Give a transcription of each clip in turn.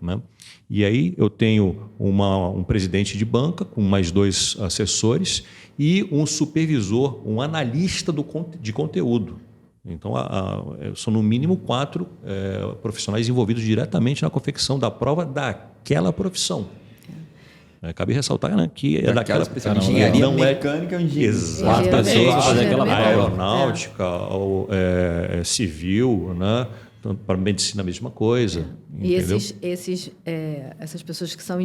né? E aí eu tenho um presidente de banca com mais 2 assessores e um supervisor, um analista de conteúdo. Então, são no mínimo 4 profissionais envolvidos diretamente na confecção da prova daquela profissão. Cabe ressaltar, né, que é daquela especialidade. Engenharia mecânica ou engenharia? Exatamente. Aeronáutica, ou, civil, né? Então, para medicina a mesma coisa. E entendeu? essas pessoas que são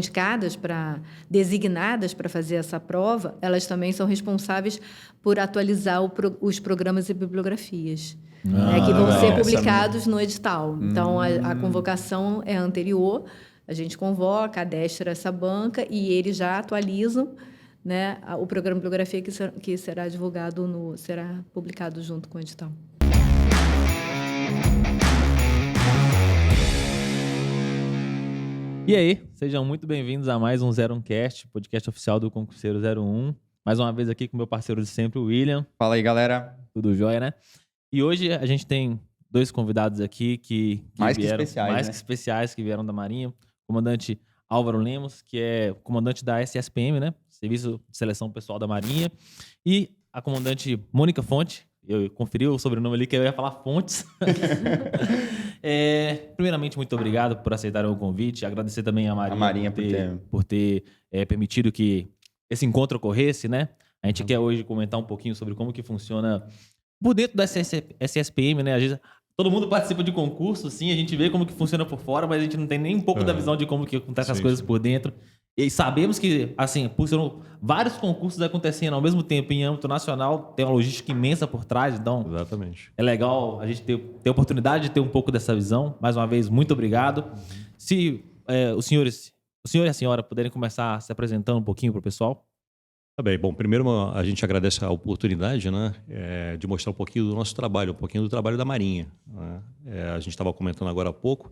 designadas para fazer essa prova, elas também são responsáveis por atualizar os programas e bibliografias, que vão ser publicados no edital. Então, a convocação é anterior, a gente convoca, adestra essa banca e eles já atualizam, né, o programa de bibliografia que será divulgado, será publicado junto com o edital. E aí, sejam muito bem-vindos a mais um 01Cast, podcast oficial do Concurseiro 01. Mais uma vez aqui com meu parceiro de sempre, o William. Fala aí, galera. Tudo jóia, né? E hoje a gente tem 2 convidados aqui que mais vieram, que especiais, mais né? que especiais, que vieram da Marinha. O comandante Álvaro Lemos, que é comandante da SSPM, né? Serviço de Seleção Pessoal da Marinha. E a comandante Mônica Fonte. Eu conferi o sobrenome ali, que eu ia falar Fontes. Primeiramente, muito obrigado por aceitarem o convite. Agradecer também a Marinha por ter permitido que esse encontro ocorresse, né? A gente quer hoje comentar um pouquinho sobre como que funciona por dentro da SSPM, né? Às vezes, todo mundo participa de concurso, sim, a gente vê como que funciona por fora, mas a gente não tem nem um pouco da visão de como que acontecem as coisas por dentro. E sabemos que, assim, por ser vários concursos acontecendo ao mesmo tempo em âmbito nacional, tem uma logística imensa por trás, então Exatamente. É legal a gente ter a oportunidade de ter um pouco dessa visão. Mais uma vez, muito obrigado. Se o senhor e a senhora puderem começar se apresentando um pouquinho para o pessoal. Tá bem. Bom, primeiro a gente agradece a oportunidade, né, de mostrar um pouquinho do nosso trabalho, um pouquinho do trabalho da Marinha, né? A gente estava comentando agora há pouco,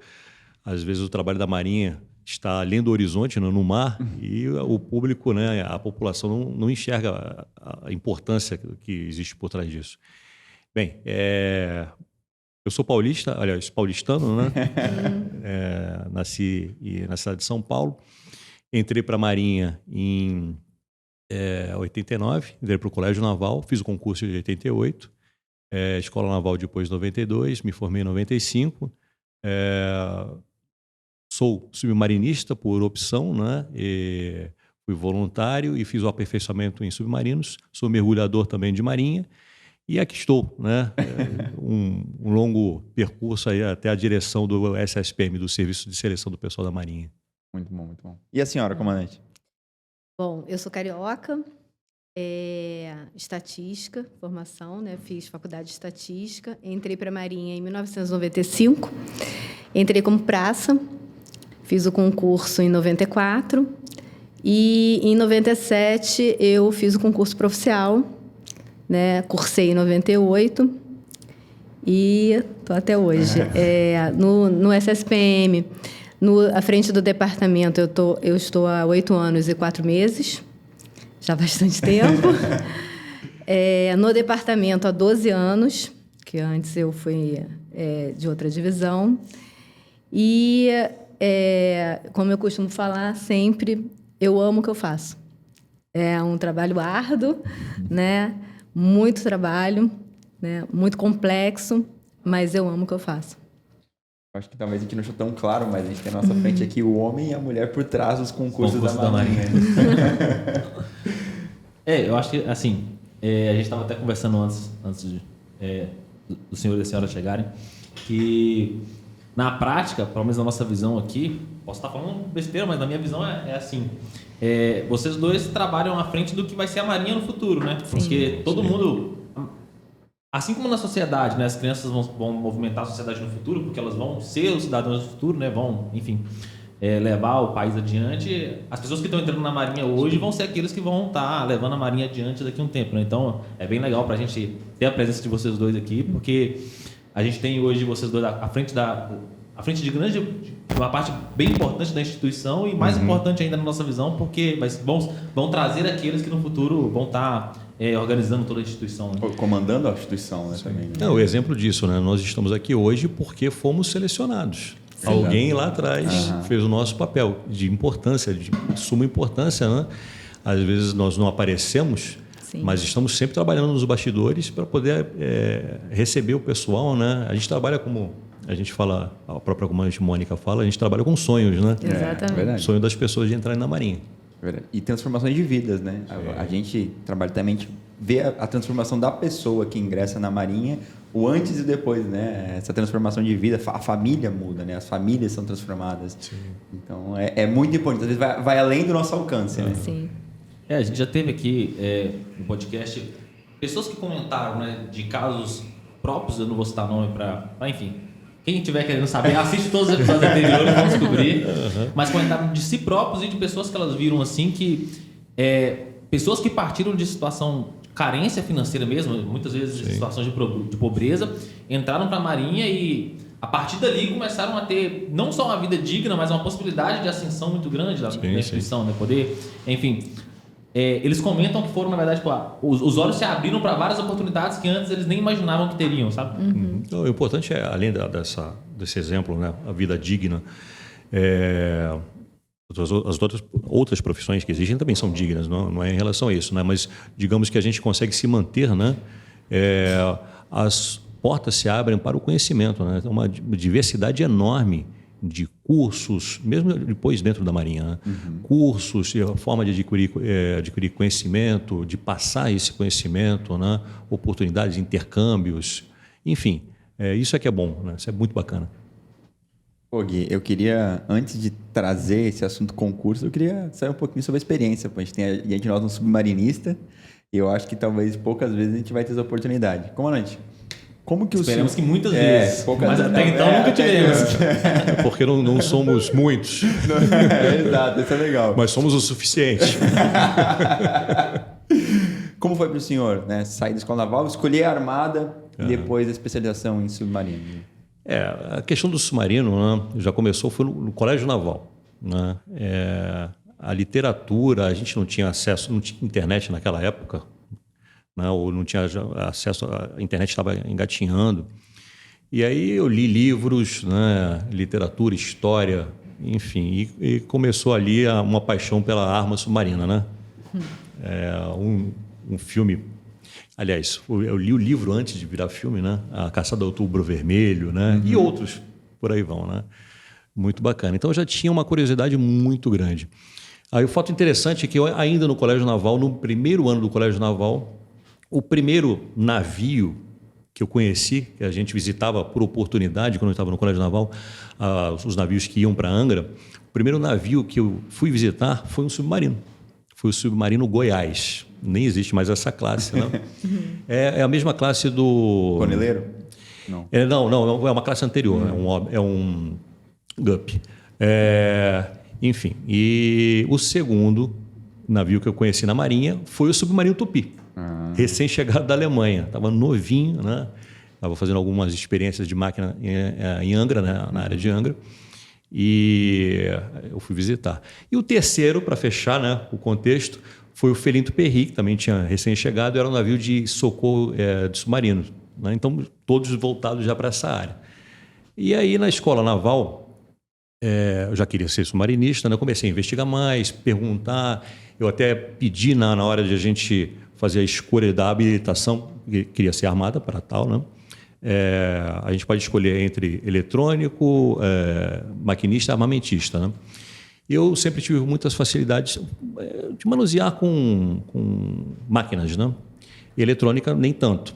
às vezes o trabalho da Marinha está além do horizonte, no mar, e o público, né, a população não enxerga a importância que existe por trás disso. Bem, eu sou paulistano, né? Nasci na cidade de São Paulo, entrei para a Marinha em 89, entrei para o Colégio Naval, fiz o concurso de 88, Escola Naval depois de 92, me formei em 95, sou submarinista por opção, né? Fui voluntário e fiz o aperfeiçoamento em submarinos, sou mergulhador também de marinha e aqui estou, né? Um longo percurso aí até a direção do SSPM, do Serviço de Seleção do Pessoal da Marinha. Muito bom, muito bom. E a senhora, comandante? Bom, eu sou carioca, estatística, formação, né? Fiz faculdade de estatística, entrei para a Marinha em 1995, entrei como praça, fiz o concurso em 94 e em 97 eu fiz o concurso profissional, né? Cursei em 98 e estou até hoje. No SSPM, à frente do departamento, eu estou há 8 anos e 4 meses, já há bastante tempo. No departamento há 12 anos, que antes eu fui de outra divisão. E, como eu costumo falar sempre, eu amo o que eu faço. É um trabalho árduo, né? Muito trabalho, né? Muito complexo, mas eu amo o que eu faço. Acho que talvez a gente não deixou tão claro, mas a gente tem à nossa frente aqui o homem e a mulher por trás dos concursos da Marinha. Eu acho que, assim, a gente estava até conversando antes do senhor e da senhora chegarem, que na prática, pelo menos na nossa visão aqui, posso estar falando besteira, mas na minha visão é assim, vocês dois trabalham à frente do que vai ser a Marinha no futuro, né? Porque todo mundo... Assim como na sociedade, né, as crianças vão movimentar a sociedade no futuro, porque elas vão ser os cidadãos do futuro, né, vão, enfim, levar o país adiante. As pessoas que estão entrando na Marinha hoje vão ser aqueles que vão estar levando a Marinha adiante daqui a um tempo, né? Então, é bem legal para a gente ter a presença de vocês dois aqui, porque a gente tem hoje vocês dois à frente de uma parte bem importante da instituição e mais importante ainda na nossa visão, porque vão trazer aqueles que no futuro vão estar organizando toda a instituição. Né? Comandando a instituição, né? Também, né? O exemplo disso, né? Nós estamos aqui hoje porque fomos selecionados. Alguém lá atrás fez o nosso papel de importância, de suma importância, né? Às vezes nós não aparecemos, Sim. mas estamos sempre trabalhando nos bastidores para poder receber o pessoal, né? A gente trabalha como a gente fala, a própria comandante Mônica fala, a gente trabalha com sonhos, né? Exatamente. Sonho das pessoas de entrarem na Marinha. Verdade. E transformações de vidas, né? A gente trabalha também, vê a transformação da pessoa que ingressa na Marinha, o antes e depois, né? Essa transformação de vida, a família muda, né? As famílias são transformadas. Sim. Então, é muito importante. Às vezes vai além do nosso alcance, né? Sim. A gente já teve aqui no podcast pessoas que comentaram, né, de casos próprios, eu não vou citar nome para enfim, quem estiver querendo saber, assiste todos os episódios anteriores, vão descobrir, mas comentaram de si próprios e de pessoas que elas viram assim, que pessoas que partiram de situação de carência financeira mesmo, muitas vezes de situações de pobreza, entraram para a Marinha e a partir dali começaram a ter não só uma vida digna, mas uma possibilidade de ascensão muito grande da instituição, né? Poder, enfim... eles comentam que foram, na verdade, os olhos se abriram para várias oportunidades que antes eles nem imaginavam que teriam, sabe? Então, o importante é, além desse exemplo, né, a vida digna, as outras profissões que existem também são dignas, não é em relação a isso, né? Mas digamos que a gente consegue se manter, né? As portas se abrem para o conhecimento, né? Então, uma diversidade enorme de cursos, mesmo depois dentro da Marinha, né? Cursos, a forma de adquirir conhecimento, de passar esse conhecimento, né? Oportunidades, intercâmbios, enfim, isso é que é bom, né? Isso é muito bacana. Pô, Gui, eu queria, antes de trazer esse assunto concurso, eu queria saber um pouquinho sobre a experiência. Pô, a gente tem diante de nós um submarinista e eu acho que talvez poucas vezes a gente vai ter essa oportunidade. Comandante, como que esperamos que muitas vezes, mas até então nunca tivemos. Porque não somos muitos. Exato, isso é legal. Mas somos o suficiente. Como foi para o senhor, né? Sair da escola naval, escolher a armada e depois a especialização em submarino? A questão do submarino, né, já começou, foi no Colégio Naval, né? A literatura, a gente não tinha acesso, não tinha internet naquela época, né, ou não tinha acesso, a internet estava engatinhando. E aí eu li livros, né, literatura, história, enfim, e começou ali uma paixão pela arma submarina, né? Um filme, aliás, eu li o livro antes de virar filme, né? A Caçada ao Outubro Vermelho, né? E outros por aí vão, né? Muito bacana. Então eu já tinha uma curiosidade muito grande. Aí o fato interessante é que eu ainda no Colégio Naval, no primeiro ano do Colégio Naval, o primeiro navio que eu conheci, que a gente visitava por oportunidade quando eu estava no Colégio Naval, os navios que iam para Angra, o primeiro navio que eu fui visitar foi um submarino. Foi o submarino Goiás. Nem existe mais essa classe, né? É a mesma classe do... Coneleiro? Não. Não, é uma classe anterior, é um GUP. Enfim, e o segundo navio que eu conheci na Marinha foi o submarino Tupi, recém-chegado da Alemanha. Estava novinho, né? Estava fazendo algumas experiências de máquina em Angra, né? Na área de Angra. E eu fui visitar. E o terceiro, para fechar, né, o contexto, foi o Felinto Perry, que também tinha recém-chegado, era um navio de socorro de submarinos, né? Então, todos voltados já para essa área. E aí, na escola naval, eu já queria ser submarinista, né? Eu comecei a investigar mais, perguntar. Eu até pedi na hora de a gente fazer a escolha da habilitação, que queria ser armada para tal, né? A gente pode escolher entre eletrônico, maquinista e armamentista, né? Eu sempre tive muitas facilidades de manusear com máquinas, né? E eletrônica nem tanto.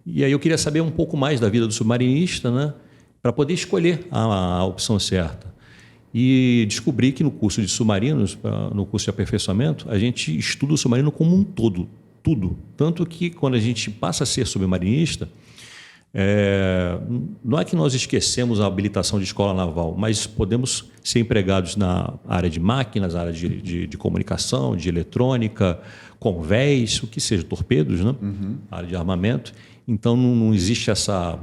E aí eu queria saber um pouco mais da vida do submarinista, né? Para poder escolher a opção certa. E descobri que no curso de submarinos, no curso de aperfeiçoamento, a gente estuda o submarino como um todo, tudo. Tanto que quando a gente passa a ser submarinista, não é que nós esquecemos a habilitação de escola naval, mas podemos ser empregados na área de máquinas, na área de comunicação, de eletrônica, convés, o que seja, torpedos, né? Área de armamento. Então não existe essa,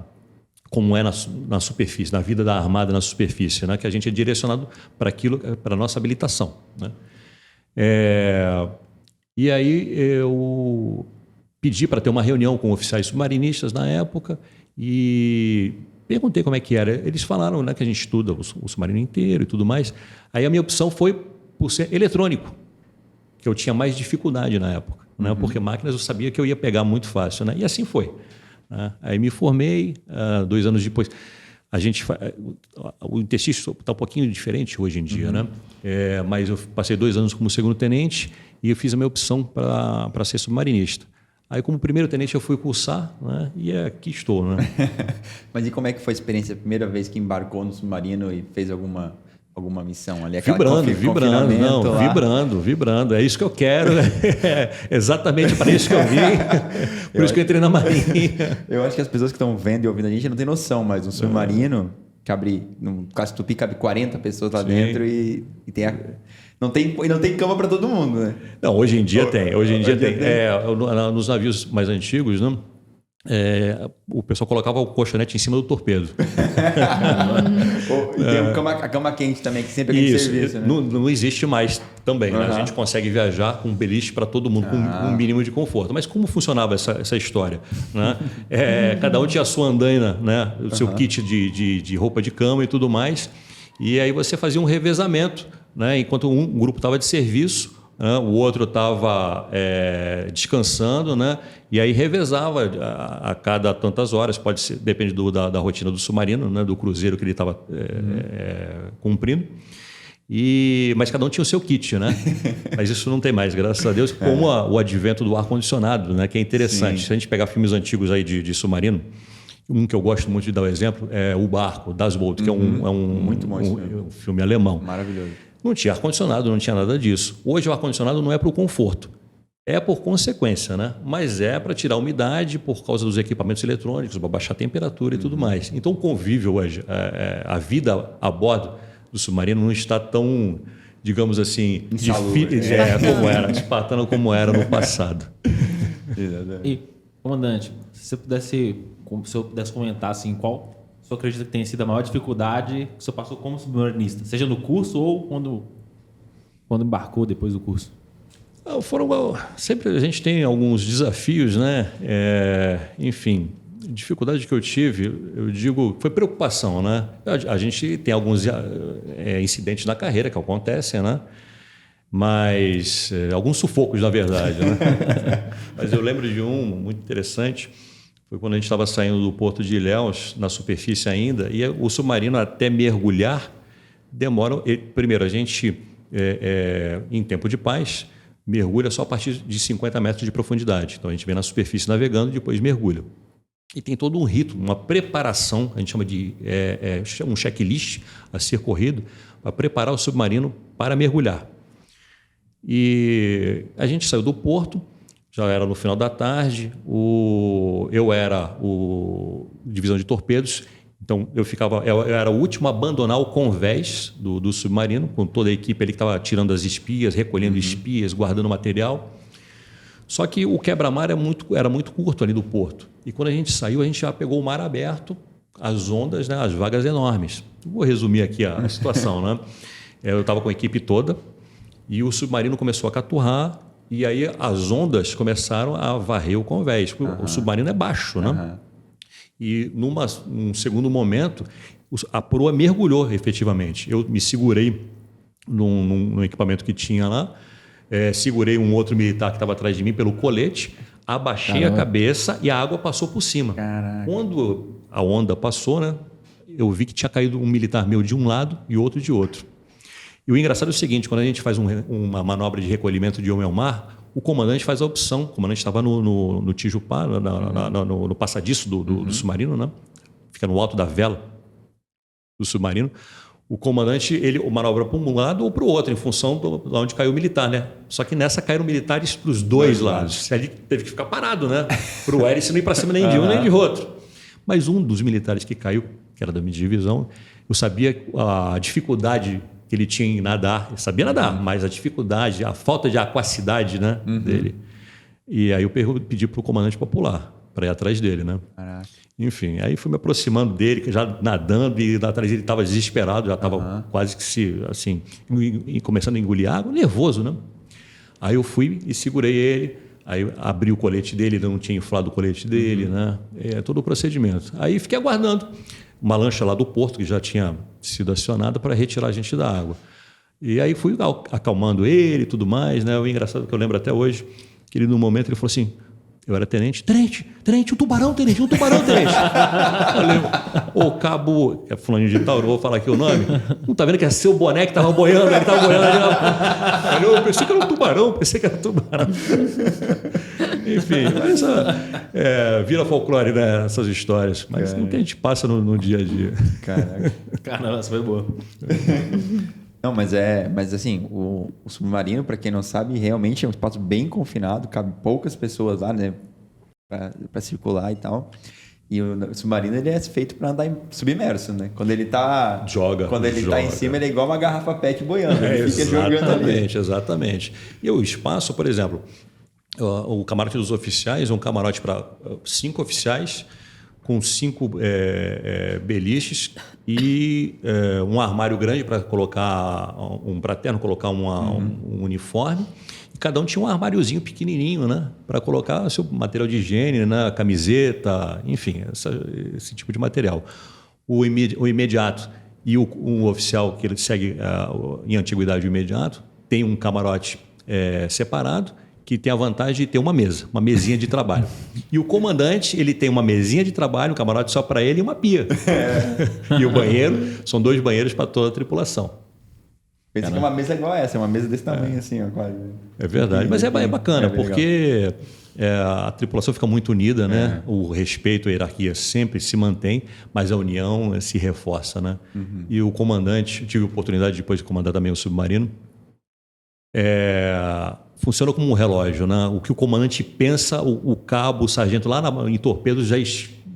como é na superfície, na vida da armada na superfície, né? Que a gente é direcionado para aquilo, para a nossa habilitação, né? E aí eu pedi para ter uma reunião com oficiais submarinistas na época e perguntei como é que era. Eles falaram, né, que a gente estuda o submarino inteiro e tudo mais. Aí a minha opção foi por ser eletrônico, que eu tinha mais dificuldade na época, né? Porque máquinas eu sabia que eu ia pegar muito fácil, né? E assim foi, né? Aí me formei, 2 anos depois. O interstício está um pouquinho diferente hoje em dia, né? Mas eu passei 2 anos como segundo tenente e eu fiz a minha opção para ser submarinista. Aí, como primeiro tenente, eu fui cursar, né? E aqui estou, né? Mas e como é que foi a experiência? A primeira vez que embarcou no submarino e fez alguma missão ali? Vibrando. É isso que eu quero. É exatamente para isso que eu vim. Por isso que eu entrei na Marinha. Eu acho que as pessoas que estão vendo e ouvindo a gente não têm noção, mas um submarino cabe, no caso Tupi, cabe 40 pessoas lá dentro e tem não tem cama para todo mundo, né? Não, hoje em dia tem. Hoje em dia tem. Nos navios mais antigos, né? O pessoal colocava o colchonete em cima do torpedo. E tem a cama quente também, que sempre é aquele serviço, né? Não existe mais também, né? A gente consegue viajar com beliche para todo mundo, com um mínimo de conforto. Mas como funcionava essa história, né? Cada um tinha a sua andaina, né? O seu kit de roupa de cama e tudo mais. E aí você fazia um revezamento, né? Enquanto um grupo estava de serviço, o outro estava descansando, né? E aí revezava a cada tantas horas, pode ser, depende da rotina do submarino, né? Do cruzeiro que ele estava cumprindo. Mas cada um tinha o seu kit, né? Mas isso não tem mais, graças a Deus, como o advento do ar-condicionado, né? Que é interessante. Sim. Se a gente pegar filmes antigos aí de submarino, um que eu gosto muito de dar o exemplo é O Barco, Das Boot, que é muito bom um filme alemão. Maravilhoso. Não tinha ar-condicionado, não tinha nada disso. Hoje o ar-condicionado não é para o conforto, é por consequência, né? Mas é para tirar a umidade por causa dos equipamentos eletrônicos, para baixar a temperatura e tudo mais. Então o convívio hoje, a vida a bordo do submarino não está tão, digamos assim, espartana como era no passado. E, comandante, se eu pudesse comentar assim, qual o senhor acredita que tenha sido a maior dificuldade que o senhor passou como submarinista, seja no curso ou quando embarcou depois do curso? Sempre a gente tem alguns desafios, né? Enfim, dificuldade que eu tive, eu digo, foi preocupação, né? A gente tem alguns incidentes na carreira que acontecem, né? Mas alguns sufocos, na verdade, né? Mas eu lembro de um muito interessante. Foi quando a gente estava saindo do porto de Ilhéus, na superfície ainda, e o submarino até mergulhar demora... Primeiro, a gente, em tempo de paz, mergulha só a partir de 50 metros de profundidade. Então, a gente vem na superfície navegando e depois mergulha. E tem todo um rito, uma preparação, a gente chama de um checklist a ser corrido, para preparar o submarino para mergulhar. E a gente saiu do porto, já era no final da tarde, eu era o divisão de torpedos, então eu era o último a abandonar o convés do submarino, com toda a equipe ali que estava tirando as espias, recolhendo espias, guardando material. Só que o quebra-mar era muito curto ali do porto. E quando a gente saiu, a gente já pegou o mar aberto, as ondas, né, as vagas enormes. Vou resumir aqui a situação, né? Eu estava com a equipe toda e o submarino começou a caturrar. E aí as ondas começaram a varrer o convés, porque o submarino é baixo, né? E num segundo momento, a proa mergulhou efetivamente. Eu me segurei num equipamento que tinha lá, segurei um outro militar que estava atrás de mim pelo colete, abaixei a cabeça e a água passou por cima. Caraca. Quando a onda passou, né, eu vi que tinha caído um militar meu de um lado e outro de outro. E o engraçado é o seguinte, quando a gente faz uma manobra de recolhimento de homem ao mar, o comandante faz a opção. O comandante estava no Tijupá, no passadiço do submarino, né? Fica no alto da vela do submarino. O comandante, ele manobra para um lado ou para o outro, em função de onde caiu o militar, né? Só que nessa caíram militares para os dois lados. Ele teve que ficar parado, né? Para o hélice não ir para cima nem de um nem de outro. Mas um dos militares que caiu, que era da minha divisão, eu sabia a dificuldade que ele tinha em nadar. Eu sabia nadar, mas a dificuldade, a falta de aquacidade, né, dele. E aí eu pedi para o comandante para pular, para ir atrás dele, né? Caraca. Enfim, aí fui me aproximando dele, já nadando, e atrás dele estava desesperado, já estava quase que começando a engolir água, nervoso, né? Aí eu fui e segurei ele, aí abri o colete dele, ele não tinha inflado o colete dele, né? Todo o procedimento. Aí fiquei aguardando. uma lancha lá do porto que já tinha sido acionada para retirar a gente da água. E aí fui acalmando ele e tudo mais, né? O engraçado que eu lembro até hoje, que ele, no momento, ele falou assim, eu era tenente, um tubarão, tenente. Eu lembro, o cabo, é fulano de tal, eu não vou falar aqui o nome, não tá vendo que é seu boné que tava boiando, ele tava boiando ali. Eu pensei que era um tubarão, Enfim, mas vira folclore, né, essas histórias. Mas o que a gente passa no dia a dia. Caraca. Caramba, essa foi boa. Não, mas assim, o submarino, para quem não sabe, realmente é um espaço bem confinado, cabe poucas pessoas lá, né, para circular e tal. E o submarino, ele é feito para andar submerso, né? Quando ele tá tá em cima, ele é igual uma garrafa PET boiando, ele fica jogando ali. Exatamente. E o espaço, por exemplo, o camarote dos oficiais é um camarote para 5 oficiais, com 5 beliches e um armário grande para colocar colocar um uniforme. E cada um tinha um armáriozinho pequenininho, né, para colocar seu material de higiene, né, camiseta, enfim, esse tipo de material. O imediato e o oficial que ele segue em antiguidade, o imediato, tem um camarote separado, que tem a vantagem de ter uma mesinha de trabalho. E o comandante, ele tem uma mesinha de trabalho, um camarote só para ele e uma pia. E o banheiro, são 2 banheiros para toda a tripulação. Pensa que é uma mesa igual essa, é uma mesa desse tamanho assim, ó, quase. É verdade, mas é bacana, porque a tripulação fica muito unida, né? O respeito, a hierarquia sempre se mantém, mas a união se reforça, né? E o comandante, tive a oportunidade depois de comandar também o submarino, funciona como um relógio, né? O que o comandante pensa, o cabo, o sargento lá em torpedos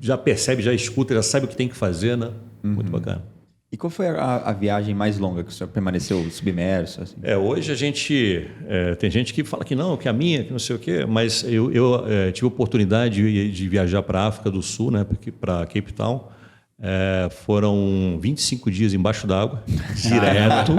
já percebe, já escuta, já sabe o que tem que fazer, né? Muito bacana. E qual foi a viagem mais longa que o senhor permaneceu submerso? Assim? Hoje a gente... tem gente que fala que não, que a minha, que não sei o quê, mas eu tive a oportunidade de viajar para a África do Sul, né? Para Cape Town. Foram 25 dias embaixo d'água, direto.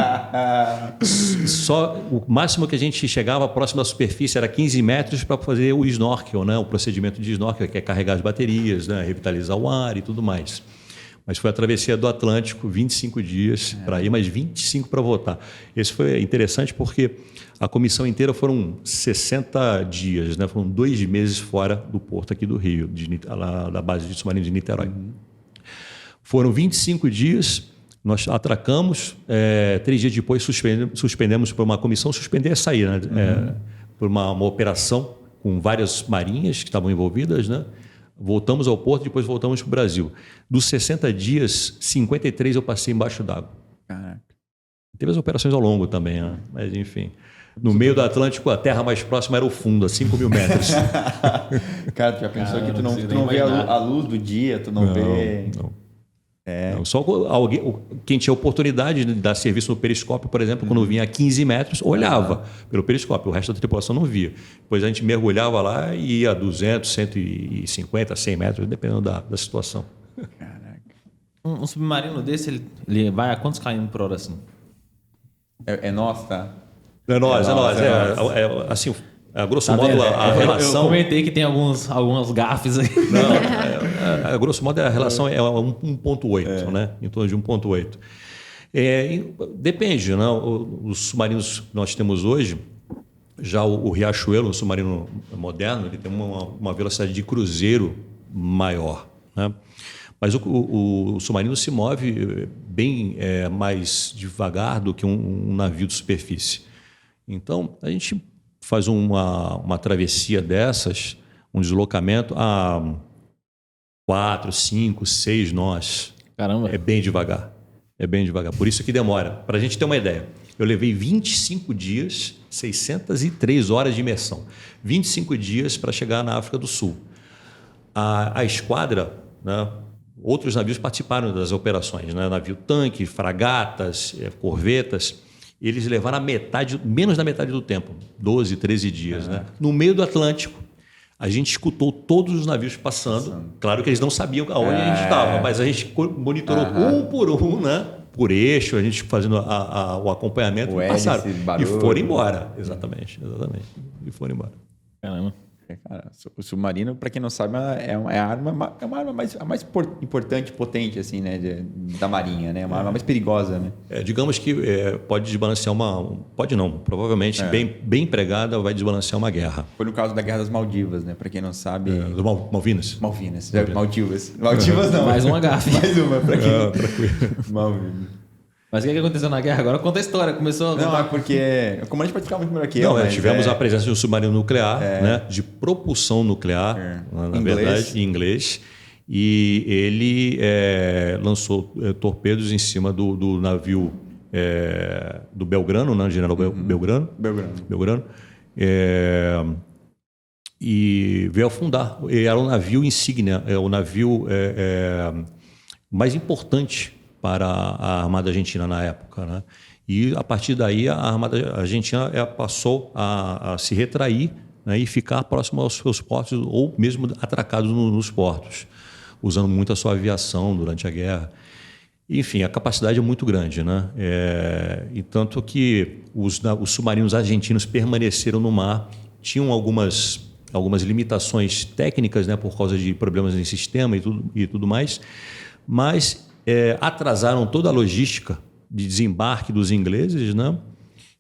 Só o máximo que a gente chegava próximo da superfície era 15 metros para fazer o snorkel, né? O procedimento de snorkel, que é carregar as baterias, né? Revitalizar o ar e tudo mais. Mas foi a travessia do Atlântico, 25 dias para ir, mas 25 para voltar. Esse foi interessante porque a comissão inteira foram 60 dias, né? Foram 2 meses fora do porto aqui do Rio, lá da base de submarino de Niterói. Foram 25 dias, nós atracamos, 3 dias depois suspendemos por uma comissão, suspender é sair, né? Por uma operação com várias marinhas que estavam envolvidas, né? Voltamos ao porto, depois voltamos para o Brasil. Dos 60 dias, 53 eu passei embaixo d'água. Caraca. Teve as operações ao longo também, né? Mas enfim. No meio do Atlântico, a terra mais próxima era o fundo, a 5.000 metros. Cara, tu já pensou que tu não vê a luz do dia, tu não vê... Não, só quem tinha oportunidade de dar serviço no periscópio, por exemplo, quando vinha a 15 metros, olhava pelo periscópio, o resto da tripulação não via. Depois a gente mergulhava lá e ia a 200, 150, 100 metros, dependendo da situação. Caraca. Um submarino desse, ele vai a quantos km por hora assim? É nosso, tá? É nós. Assim, a grosso modo, a relação... Eu comentei que tem alguns gafes aí. Não, a grosso modo, a relação é 1.8, né? Em torno de 1.8. Depende, né? Os submarinos que nós temos hoje, já o Riachuelo, um submarino moderno, ele tem uma velocidade de cruzeiro maior, né? Mas o submarino se move bem mais devagar do que um navio de superfície. Então, a gente faz uma travessia dessas, um deslocamento a 4, 5, 6 nós. Caramba. É bem devagar. Por isso que demora. Para a gente ter uma ideia, eu levei 25 dias, 603 horas de imersão. 25 dias para chegar na África do Sul. A esquadra, né, outros navios participaram das operações, né, navio tanque, fragatas, corvetas. Eles levaram menos da metade do tempo, 12, 13 dias. Né? No meio do Atlântico, a gente escutou todos os navios passando. Claro que eles não sabiam aonde a gente estava, mas a gente monitorou um por um, né? Por eixo, a gente fazendo o acompanhamento. Passaram, e foram embora. Exatamente. E foram embora. Caramba. Cara, o submarino, para quem não sabe, é uma arma, a mais importante, potente, assim, né, da Marinha, né? Uma arma mais perigosa, né? Digamos que pode desbalancear pode não, provavelmente bem empregada vai desbalancear uma guerra. Foi no caso da Guerra das Maldivas, né? Para quem não sabe... Do Malvinas? Maldivas não. Mais uma gafe. Mais uma, para quem... Tranquilo. Malvinas. Mas o que aconteceu na guerra? Agora conta a história. Começou. Não, é porque o comandante pode ficar muito melhor que eu. Não, tivemos a presença de um submarino nuclear, né, de propulsão nuclear, na verdade, em inglês. E ele lançou torpedos em cima do navio do Belgrano, né, General Belgrano. E veio afundar. Era um navio insígnia, o navio mais importante para a Armada Argentina na época, né? E a partir daí a Armada Argentina passou a se retrair, né, e ficar próximo aos seus portos ou mesmo atracados nos portos, usando muito a sua aviação durante a guerra. Enfim, a capacidade é muito grande, né? E tanto que os submarinos argentinos permaneceram no mar, tinham algumas limitações técnicas, né, por causa de problemas em sistema e tudo mais, mas atrasaram toda a logística de desembarque dos ingleses, né?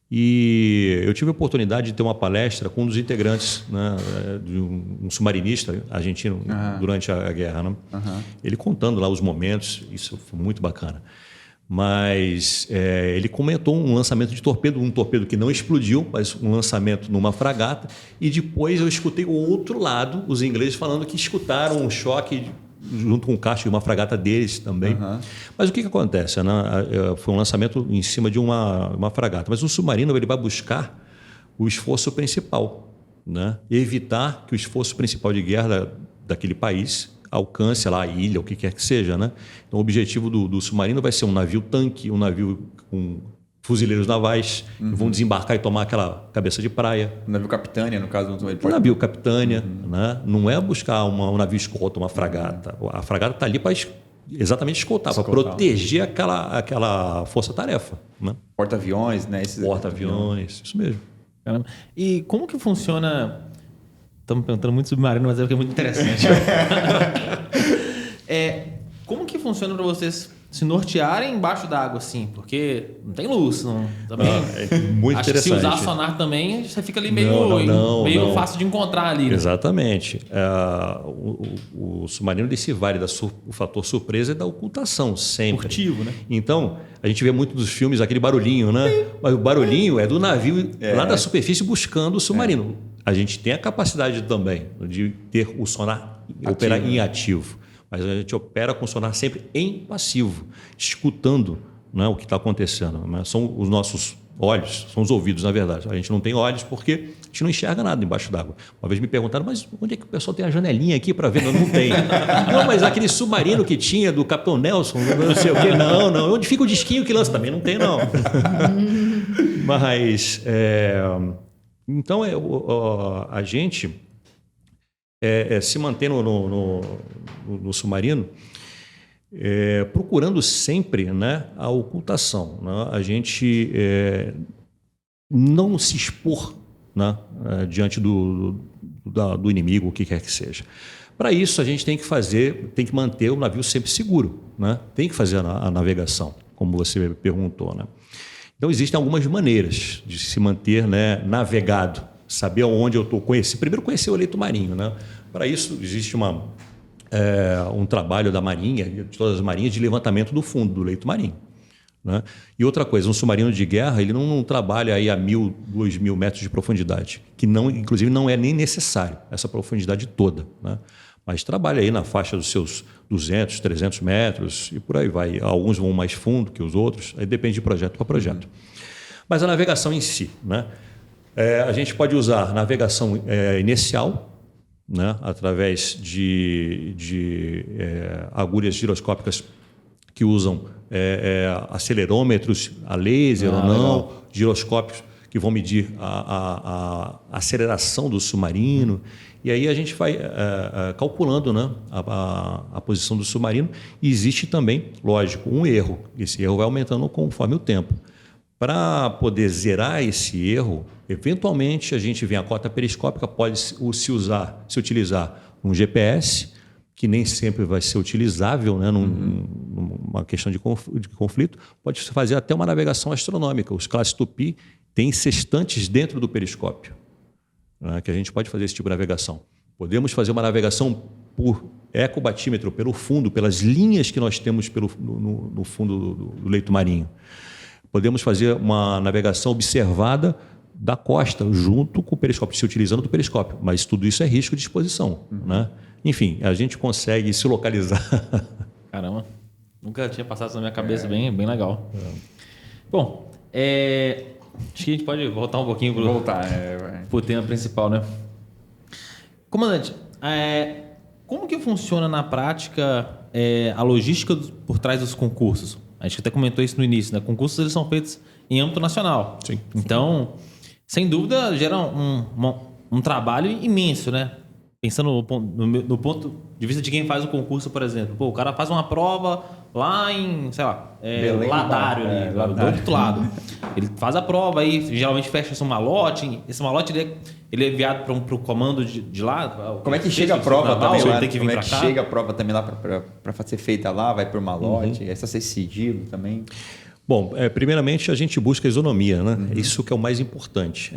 E eu tive a oportunidade de ter uma palestra com um dos integrantes, né, de um submarinista argentino durante a guerra, né? Ele contando lá os momentos, isso foi muito bacana. Mas ele comentou um lançamento de torpedo, um torpedo que não explodiu, mas um lançamento numa fragata. E depois eu escutei o outro lado, os ingleses falando que escutaram um choque junto com o casco de uma fragata deles também. Mas o que acontece? Né? Foi um lançamento em cima de uma fragata. Mas o submarino ele vai buscar o esforço principal, né? Evitar que o esforço principal de guerra daquele país alcance lá a ilha, o que quer que seja, né? Então, o objetivo do submarino vai ser um navio tanque, um navio com fuzileiros navais, que vão desembarcar e tomar aquela cabeça de praia. O navio Capitânia, no caso. O navio Capitânia, né? Não é buscar um navio escolta, uma fragata. A fragata está ali para exatamente escoltar, para proteger aquela força-tarefa, né? Porta-aviões, né? Porta-aviões, isso mesmo. Caramba. E como que funciona... Estamos perguntando muito submarino, mas é porque é muito interessante. Como que funciona para vocês se nortearem embaixo d'água, assim? Porque não tem luz. Também, é muito acho interessante. Que se usar sonar também, você fica ali meio fácil de encontrar ali. Né? Exatamente. O submarino se vale do fator surpresa e da ocultação, sempre. Furtivo, né? Então, a gente vê muito dos filmes aquele barulhinho, né? Sim. Mas o barulhinho é do navio lá da superfície buscando o submarino. A gente tem a capacidade também de ter o sonar operar em ativo. Mas a gente opera com o sonar sempre em passivo, escutando, né, o que está acontecendo. Mas são os nossos olhos, são os ouvidos, na verdade. A gente não tem olhos porque a gente não enxerga nada embaixo d'água. Uma vez me perguntaram, mas onde é que o pessoal tem a janelinha aqui para ver? Não tem. Não, mas aquele submarino que tinha do Capitão Nelson, não sei o quê. Não. Onde fica o disquinho que lança? Também não tem, não. Mas, então, a gente... se manter no submarino, procurando sempre, né, a ocultação, né? A gente não se expor, né, diante do inimigo, o que quer que seja. Para isso, a gente tem que manter o navio sempre seguro, né? Tem que fazer a navegação, como você perguntou, né? Então, existem algumas maneiras de se manter, né, navegado. Saber onde eu estou, primeiro conhecer o leito marinho, né? Para isso existe um trabalho da Marinha, de todas as marinhas, de levantamento do fundo do leito marinho, né? E outra coisa, um submarino de guerra ele não trabalha aí a 1.000, 2.000 metros de profundidade, que inclusive não é nem necessário essa profundidade toda, né? Mas trabalha aí na faixa dos seus 200, 300 metros e por aí vai. Alguns vão mais fundo que os outros, aí depende de projeto para projeto. Mas a navegação em si, né? A gente pode usar navegação inicial, né, através de agulhas giroscópicas que usam acelerômetros a laser ou não, legal. Giroscópios que vão medir a aceleração do submarino. E aí a gente vai calculando, né, a posição do submarino. E existe também, lógico, um erro. Esse erro vai aumentando conforme o tempo. Para poder zerar esse erro, eventualmente a gente vem a cota periscópica, pode se utilizar um GPS, que nem sempre vai ser utilizável, né, numa questão de conflito, pode fazer até uma navegação astronômica. Os classes Tupi têm sextantes dentro do periscópio, né, que a gente pode fazer esse tipo de navegação. Podemos fazer uma navegação por ecobatímetro, pelo fundo, pelas linhas que nós temos no fundo do leito marinho. Podemos fazer uma navegação observada da costa, junto com o periscópio, se utilizando do periscópio. Mas tudo isso é risco de exposição, né? Enfim, a gente consegue se localizar. Caramba, nunca tinha passado isso na minha cabeça, bem legal. Bom, acho que a gente pode voltar um pouquinho pro tema principal, né? Comandante, como que funciona na prática a logística por trás dos concursos? A gente até comentou isso no início, né? Concursos eles são feitos em âmbito nacional. Sim. Então, sem dúvida, gera um trabalho imenso, né? Pensando no ponto de vista de quem faz o concurso, por exemplo. Pô, o cara faz uma prova lá em, sei lá, Ladário, ali, do outro lado. Ele faz a prova aí, geralmente fecha-se um malote. Esse malote ele é enviado para o comando de lá. Como é que chega a prova também lá? Tem que vir Como é pra que cá? chega a prova também lá para ser feita lá? Vai por malote? Essa ser sigilo também? Bom, primeiramente a gente busca a isonomia, né? Isso que é o mais importante,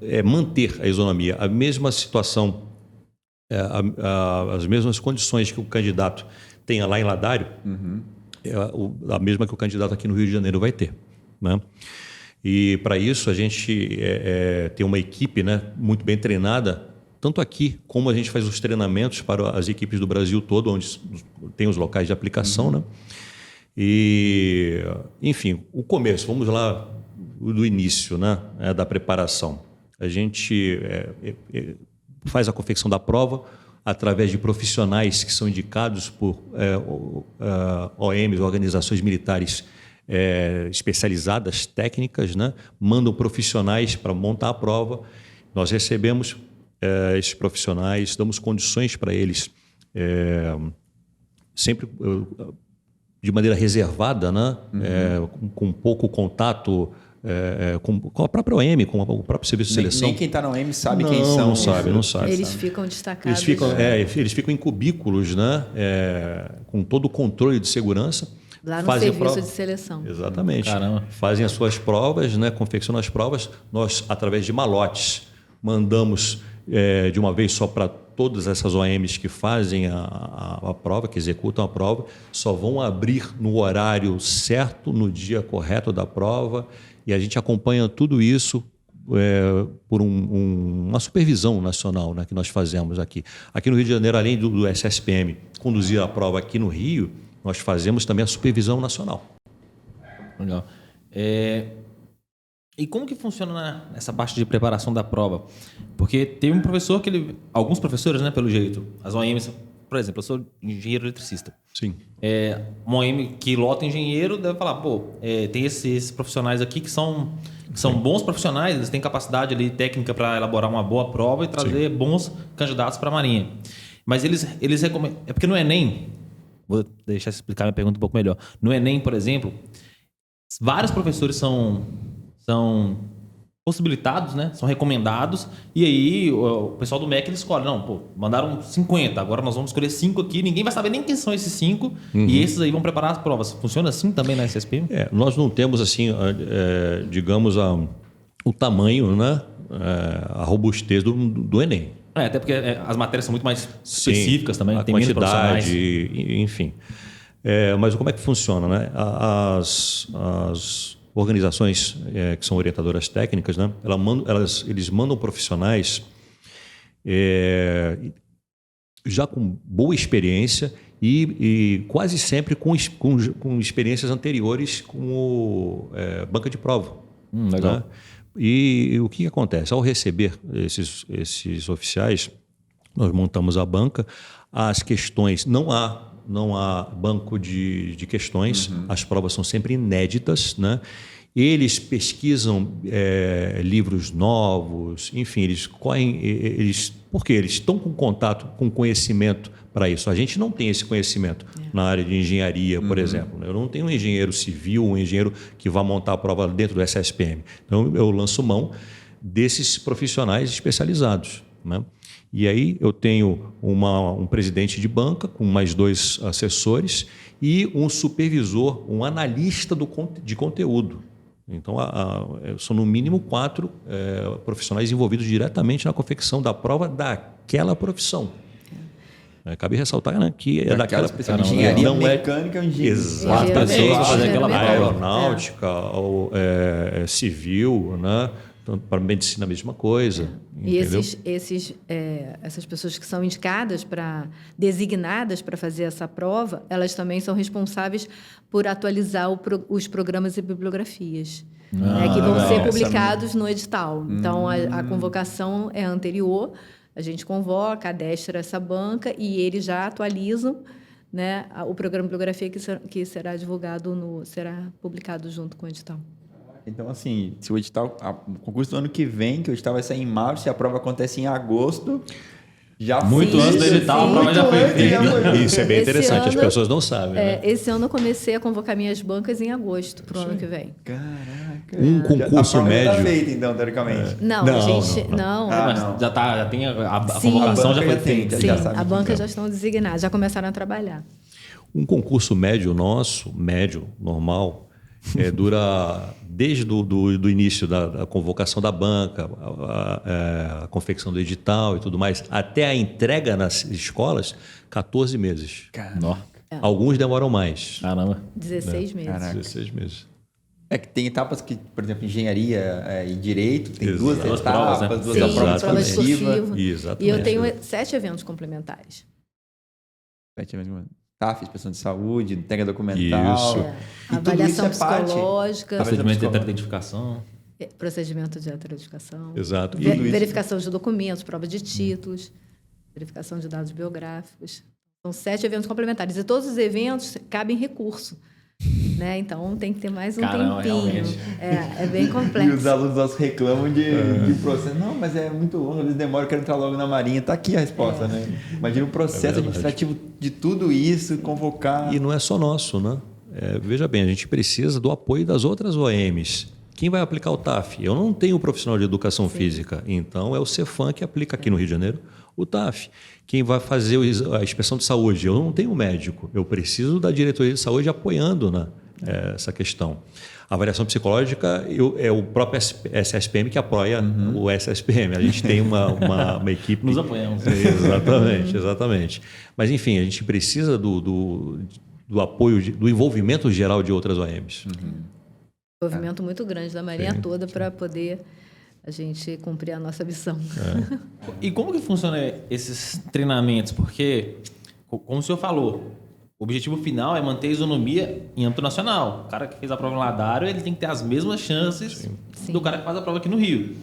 é manter a isonomia. A mesma situação, as mesmas condições que o candidato tenha lá em Ladário, é a mesma que o candidato aqui no Rio de Janeiro vai ter, né? E para isso a gente tem uma equipe, né, muito bem treinada, tanto aqui como a gente faz os treinamentos para as equipes do Brasil todo, onde tem os locais de aplicação, né? E, enfim, o começo, vamos lá do início, né, da preparação. A gente faz a confecção da prova através de profissionais que são indicados por OMs, organizações militares especializadas, técnicas, né, mandam profissionais para montar a prova. Nós recebemos esses profissionais, damos condições para eles, sempre de maneira reservada, né? Com pouco contato com a própria OM, com o próprio serviço de seleção. Nem quem está na OM sabe quem são. Não sabe. Eles ficam destacados. Eles ficam em cubículos, né? Com todo o controle de segurança. Lá no serviço de seleção. Exatamente. Caramba. Fazem as suas provas, né? Confeccionam as provas. Nós, através de malotes, mandamos de uma vez só para todas essas OMs que fazem a prova, que executam a prova, só vão abrir no horário certo, no dia correto da prova, e a gente acompanha tudo isso por uma supervisão nacional, né, que nós fazemos aqui. Aqui no Rio de Janeiro, além do SSPM conduzir a prova aqui no Rio, nós fazemos também a supervisão nacional. Legal. E como que funciona essa parte de preparação da prova? Porque teve um professor alguns professores, né, pelo jeito, as OMs, por exemplo, eu sou engenheiro eletricista. Sim. Uma OM que lota engenheiro deve falar, tem esses profissionais aqui que são bons profissionais, eles têm capacidade ali técnica para elaborar uma boa prova e trazer bons candidatos para a Marinha. Mas eles recomendam, porque no Enem, vou deixar explicar minha pergunta um pouco melhor. No Enem, por exemplo, vários professores são possibilitados, né? São recomendados, e aí o pessoal do MEC ele escolhe, mandaram 50, agora nós vamos escolher 5 aqui, ninguém vai saber nem quem são esses 5, e esses aí vão preparar as provas. Funciona assim também na SSPM? Nós não temos, assim, digamos, o tamanho, né? A robustez do Enem. Até porque as matérias são muito mais específicas. Sim, também, tem menos profissionais. Enfim. Mas como é que funciona, né? As organizações que são orientadoras técnicas, né? Eles mandam profissionais já com boa experiência e quase sempre com experiências anteriores com banca de prova. Legal. Né? E o que acontece? Ao receber esses oficiais, nós montamos a banca. As questões, não há banco de questões, as provas são sempre inéditas, né? Eles pesquisam livros novos, enfim, eles Porque eles estão com contato, com conhecimento para isso. A gente não tem esse conhecimento na área de engenharia, por exemplo. Eu não tenho um engenheiro civil, um engenheiro que vá montar a prova dentro do SSPM. Então, eu lanço mão desses profissionais especializados, né? E aí eu tenho um presidente de banca com mais 2 assessores e um supervisor, um analista de conteúdo. Então, são no mínimo 4 profissionais envolvidos diretamente na confecção da prova daquela profissão. Cabe ressaltar, né, que é daquela engenharia mecânica, exato, pessoas para fazer aquela prova. Aeronáutica, ou, civil, né? Então, para medicina a mesma coisa. E entendeu? essas pessoas que são indicadas designadas para fazer essa prova, elas também são responsáveis por atualizar os programas e bibliografias, né, que vão ser publicados no edital. Então, a convocação é anterior, a gente convoca, adestra essa banca e eles já atualizam, né, o programa de bibliografia que será divulgado, será publicado junto com o edital. Então, assim, se o edital, o concurso do ano que vem, que o edital vai sair em março, se a prova acontece em agosto, já muito antes do edital, a prova já foi feita. Isso é bem interessante, as pessoas não sabem. Né? Esse ano eu comecei a convocar minhas bancas em agosto, para o ano que vem. Caraca. Um concurso médio. Já está feito, então, teoricamente. Não. Mas já tem a convocação já foi feita. Sim, a banca já estão designadas, já começaram a trabalhar. Um concurso médio nosso, normal, dura desde do início da convocação da banca, a confecção do edital e tudo mais, até a entrega nas escolas, 14 meses. Alguns demoram mais. Caramba. 16 meses. Caraca. 16 meses. É que tem etapas que, por exemplo, engenharia e direito, tem Exato. 2 Duas etapas, provas, né? 2 Sim, provas prova discursivas. Exatamente. E eu tenho 7 eventos complementares. TAF, inspeção de saúde, entrega documental. Isso. E tudo Avaliação isso é parte. psicológica. Procedimento de identificação. Procedimento de heteroedificação. Exato. Verificação de documentos, prova de títulos, verificação de dados biográficos. São 7 eventos complementares. E todos os eventos cabem recurso. Né? Então, tem que ter mais um tempinho. Realmente. É bem complexo. E os alunos nossos reclamam de processo. Não, mas é muito longo, eles demoram, eu quero entrar logo na Marinha. Está aqui a resposta, né? Imagina o processo administrativo de tudo isso, convocar. E não é só nosso, né? Veja bem, a gente precisa do apoio das outras OMs. Quem vai aplicar o TAF? Eu não tenho profissional de educação física, então é o Cefam que aplica aqui no Rio de Janeiro o TAF. Quem vai fazer a inspeção de saúde? Eu não tenho médico, eu preciso da diretoria de saúde apoiando essa questão. A avaliação psicológica é o próprio SSPM que apoia o SSPM. A gente tem uma equipe... Nos apoiamos. Exatamente. Mas, enfim, a gente precisa do apoio, do envolvimento geral de outras OMs. Um movimento muito grande da Marinha toda para poder a gente cumprir a nossa missão. E como que funciona esses treinamentos? Porque, como o senhor falou, o objetivo final é manter a isonomia em âmbito nacional. O cara que fez a prova em Ladário, ele tem que ter as mesmas chances do cara que faz a prova aqui no Rio.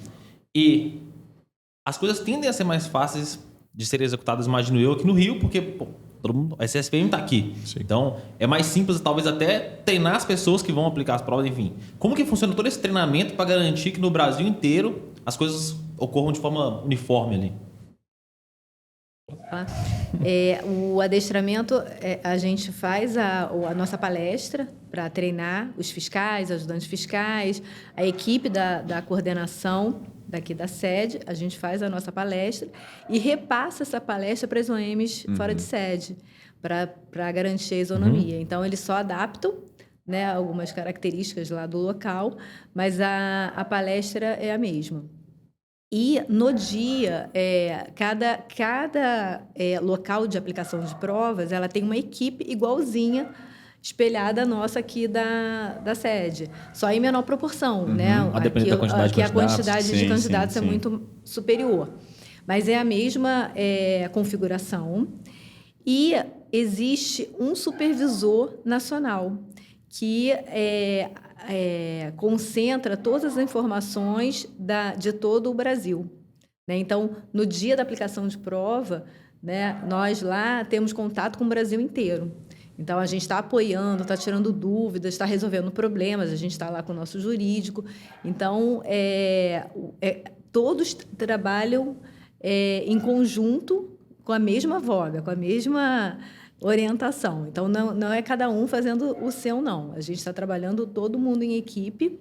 E as coisas tendem a ser mais fáceis de serem executadas, imagino eu, aqui no Rio, porque todo mundo, a SSPM está aqui. Sim. Então, é mais simples, talvez, até treinar as pessoas que vão aplicar as provas, enfim. Como que funciona todo esse treinamento para garantir que no Brasil inteiro as coisas ocorram de forma uniforme ali? O adestramento, a gente faz a nossa palestra para treinar os fiscais, ajudantes fiscais, a equipe da coordenação daqui da sede, a gente faz a nossa palestra e repassa essa palestra para as OMs fora de sede, para garantir a isonomia. Então, eles só adaptam, né, algumas características lá do local, mas a palestra é a mesma. E, no dia, cada local de aplicação de provas, ela tem uma equipe igualzinha, espelhada nossa aqui da sede. Só em menor proporção, né? A depender da quantidade de candidatos. A quantidade de candidatos é muito superior. Mas é a mesma configuração. E existe um supervisor nacional que concentra todas as informações de todo o Brasil. Né? Então, no dia da aplicação de prova, né, nós lá temos contato com o Brasil inteiro. Então, a gente está apoiando, está tirando dúvidas, está resolvendo problemas, a gente está lá com o nosso jurídico. Então, todos trabalham em conjunto com a mesma voga, com a mesma orientação. Então, não é cada um fazendo o seu, não. A gente está trabalhando todo mundo em equipe,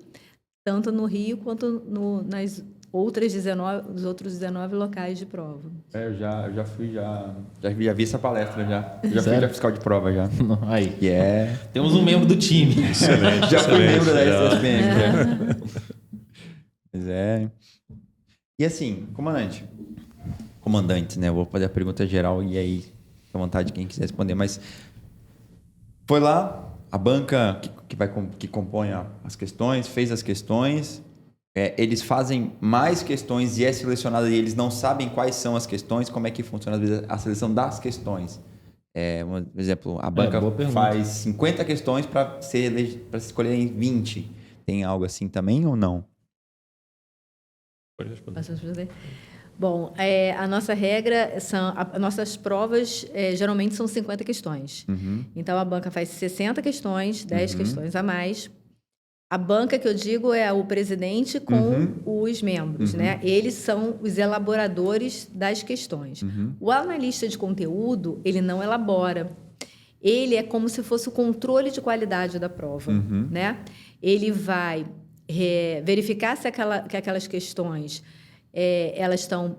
tanto no Rio quanto nas outros 19 locais de prova. Eu já fui, já vi essa palestra, já. Já fui Sério? fiscal de prova, já. Aí. Temos Temos um membro do time. Excelente. Já fui excelente, membro da já. SSPM. já. Pois é. E assim, comandantes, né? Eu vou fazer a pergunta geral e aí fica à vontade quem quiser responder. Mas foi lá, a banca que compõe as questões, fez as questões. Eles fazem mais questões e é selecionado e eles não sabem quais são as questões. Como é que funciona às vezes a seleção das questões? Por exemplo, a banca boa pergunta. faz 50 questões para se escolher em 20. Tem algo assim também ou não? Pode responder. Posso responder? Bom, a nossa regra nossas provas geralmente são 50 questões. Então, a banca faz 60 questões, 10 questões a mais. A banca que eu digo é o presidente com os membros, né? Eles são os elaboradores das questões. O analista de conteúdo, ele não elabora. Ele é como se fosse o controle de qualidade da prova, né? Ele vai verificar se aquelas questões elas estão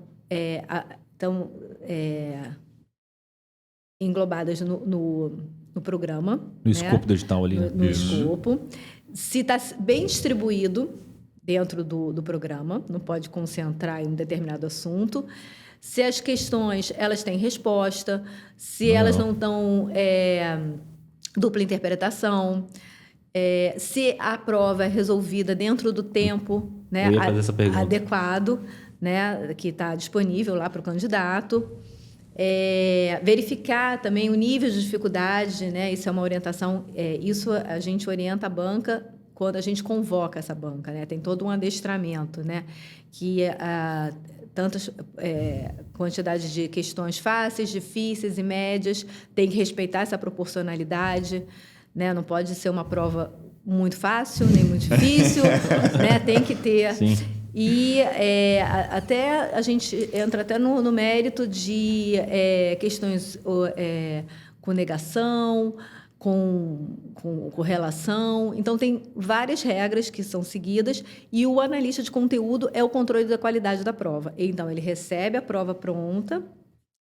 englobadas no programa. No escopo do edital ali. No escopo. Se está bem distribuído dentro do programa, não pode concentrar em um determinado assunto. Se as questões elas têm resposta, se elas não estão dupla interpretação, se a prova é resolvida dentro do tempo, né, Eu ia fazer essa pergunta. adequado, né, que está disponível lá para o candidato. Verificar também o nível de dificuldade, né? Isso é uma orientação. Isso a gente orienta a banca quando a gente convoca essa banca, né? Tem todo um adestramento, né? Que tantas quantidades de questões fáceis, difíceis e médias, tem que respeitar essa proporcionalidade, né? Não pode ser uma prova muito fácil nem muito difícil, né? Tem que ter. Sim. E até a gente entra até no mérito de questões com negação, com correlação. Então, tem várias regras que são seguidas e o analista de conteúdo é o controle da qualidade da prova. Então, ele recebe a prova pronta,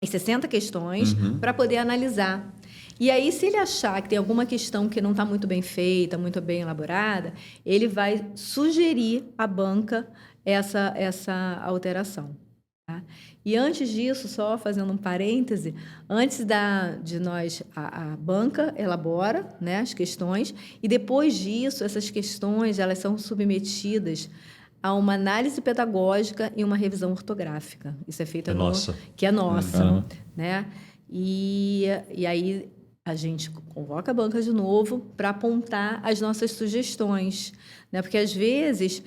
em 60 questões, para poder analisar. E aí, se ele achar que tem alguma questão que não está muito bem feita, muito bem elaborada, ele vai sugerir à banca essa alteração. Tá? E antes disso, só fazendo um parêntese, antes de nós, a banca elabora, né, as questões, e depois disso, essas questões elas são submetidas a uma análise pedagógica e uma revisão ortográfica. Isso é feito que é nossa, né? E aí a gente convoca a banca de novo para apontar as nossas sugestões, né? Porque às vezes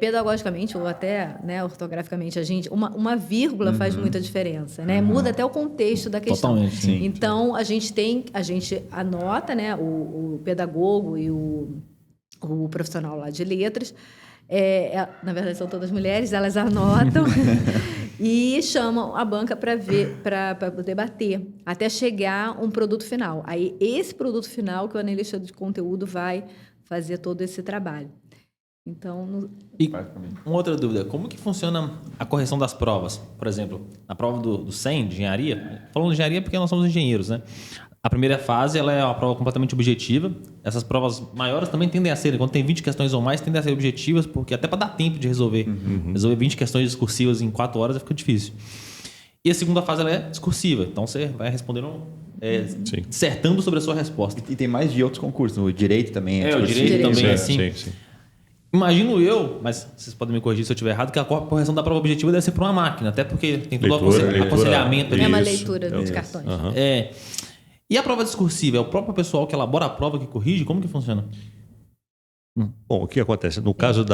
pedagogicamente ou até, né, ortograficamente, uma vírgula faz muita diferença, né? Muda até o contexto da questão. Totalmente, sim. Então a gente anota, né, o pedagogo e o profissional lá de letras. Na verdade são todas mulheres, elas anotam e chamam a banca para debater até chegar um produto final. Aí esse produto final que o analista de conteúdo vai fazer todo esse trabalho. Então, E uma outra dúvida, como que funciona a correção das provas? Por exemplo, na prova do SEM, de engenharia, falando de engenharia porque nós somos engenheiros, né? A primeira fase ela é uma prova completamente objetiva. Essas provas maiores também tendem a ser, quando tem 20 questões ou mais, tendem a ser objetivas, porque até para dar tempo de resolver. Resolver 20 questões discursivas em 4 horas fica difícil. E a segunda fase ela é discursiva, então você vai respondendo, dissertando sobre a sua resposta. E tem mais de outros concursos, o direito também. O direito também é assim. Sim. Imagino eu, mas vocês podem me corrigir se eu estiver errado, que a correção da prova objetiva deve ser por uma máquina, até porque tem todo o aconselhamento ali. É uma leitura dos cartões. E a prova discursiva? É o próprio pessoal que elabora a prova que corrige? Como que funciona? Bom, o que acontece? No caso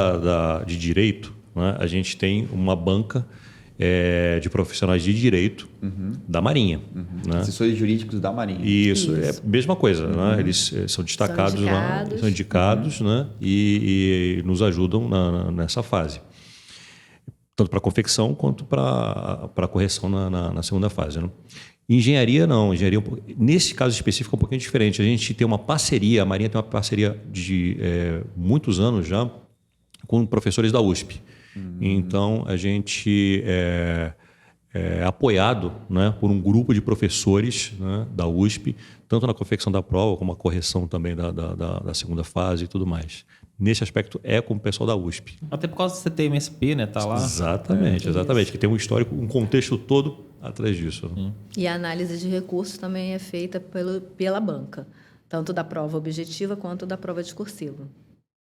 de direito, né, a gente tem uma banca de profissionais de direito da Marinha. Né? Assessores jurídicos da Marinha. Isso. É a mesma coisa. Né? Eles são destacados, são indicados, né? E nos ajudam nessa fase. tanto para confecção quanto para correção na segunda fase. Né? Engenharia, não. Engenharia, nesse caso específico, é um pouquinho diferente. A gente tem uma parceria, a Marinha tem uma parceria de muitos anos já com professores da USP. Então, a gente é apoiado, né, por um grupo de professores, né, da USP, tanto na confecção da prova como a correção também da segunda fase e tudo mais. Nesse aspecto, é com o pessoal da USP. Até por causa do CTMSP, né? Tá lá. Exatamente. Que tem um histórico, um contexto todo atrás disso. E a análise de recursos também é feita pela banca, tanto da prova objetiva quanto da prova discursiva.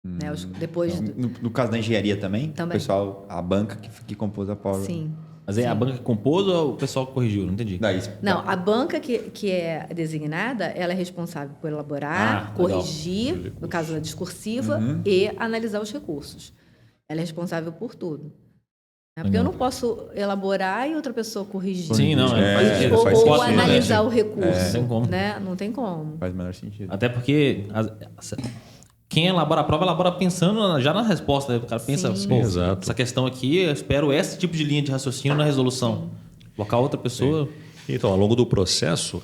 Né? Depois No caso da engenharia também? Também. O pessoal, a banca que compôs a prova. Sim. Mas aí a banca que compôs ou o pessoal que corrigiu? Não entendi. Não, a banca que é designada, ela é responsável por elaborar, corrigir, no caso da discursiva, e analisar os recursos. Ela é responsável por tudo. Porque eu não posso elaborar e outra pessoa corrigir. Sim, não. Ou analisar o recurso. Não tem como. Né? Não tem como. Faz o menor sentido. Até porque quem elabora a prova, elabora pensando já na resposta. Né? O cara pensa, Exato. Essa questão aqui, eu espero esse tipo de linha de raciocínio na resolução. Colocar outra pessoa... Então, ao longo do processo,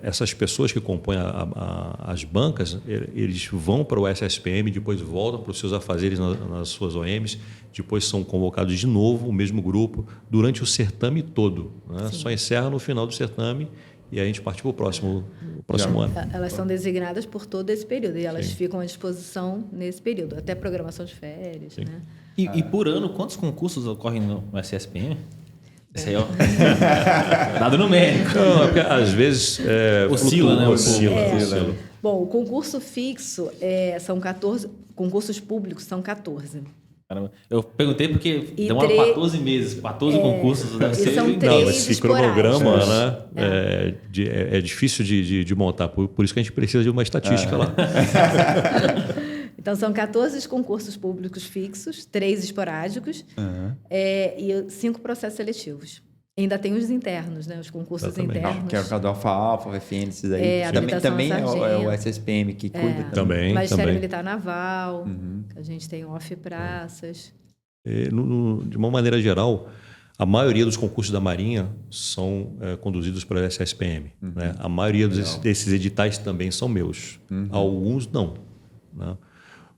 essas pessoas que compõem as bancas, eles vão para o SSPM, depois voltam para os seus afazeres nas suas OMs, depois são convocados de novo, o mesmo grupo, durante o certame todo. Né? Só encerra no final do certame e aí a gente parte para o próximo ano. Elas são designadas por todo esse período e elas ficam à disposição nesse período, até programação de férias. Né? E por ano, quantos concursos ocorrem no SSPM? Isso aí, ó. Dado numérico. Não, porque às vezes oscila, né? Oscila. Bom, o concurso fixo são 14, concursos públicos são 14. Caramba. Eu perguntei porque demora 14 meses, 14 concursos. Deve ser... são Não, 3 esse cronograma, esporádicos. né, é difícil de montar, por isso que a gente precisa de uma estatística lá. Então, são 14 concursos públicos fixos, 3 esporádicos e 5 processos seletivos. Ainda tem os internos, né? Os concursos internos. Que é o caso do Alfa, FFN, esses aí. Também é o SSPM que cuida. Também. Magistério Militar Naval, a gente tem OFF Praças. De uma maneira geral, a maioria dos concursos da Marinha são conduzidos pela SSPM. Né? A maioria desses editais também são meus. Alguns não. Né?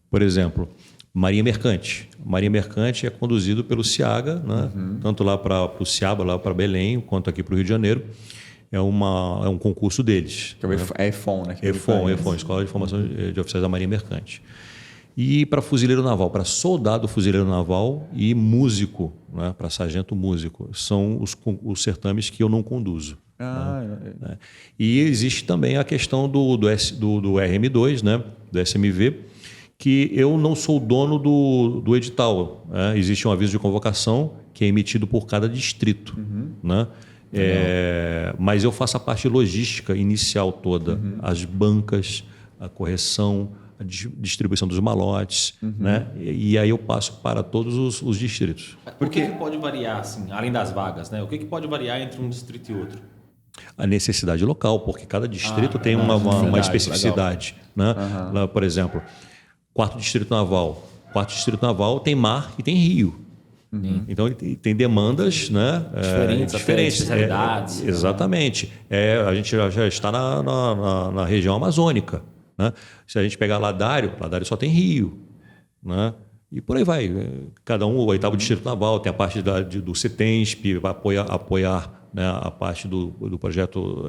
Por exemplo, Marinha Mercante. Marinha Mercante é conduzido pelo CIAGA, né? Tanto lá para o CIABA, lá para Belém, quanto aqui para o Rio de Janeiro. É um concurso deles. Que é EFON, né? EFON, Escola de Formação de Oficiais da Marinha Mercante. E para fuzileiro naval, para soldado fuzileiro naval e músico, né? Para sargento músico. São os certames que eu não conduzo. Né? E existe também a questão do RM2, né? Do SMV, que eu não sou dono do edital. Né? Existe um aviso de convocação que é emitido por cada distrito. Né? Mas eu faço a parte logística inicial toda, as bancas, a correção, a distribuição dos malotes, né? E aí eu passo para todos os distritos. Por que pode variar, assim, além das vagas? Né? O que pode variar entre um distrito e outro? A necessidade local, porque cada distrito tem uma especificidade. Né? Lá, por exemplo, Quarto Distrito Naval tem mar e tem rio. Então, ele tem demandas, né, diferentes. Especialidades. Exatamente. A gente já está na região amazônica. Né? Se a gente pegar Ladário só tem rio. Né? E por aí vai. Cada o 8º Distrito Naval tem a parte do CETENSP, vai apoiar, né, a parte do projeto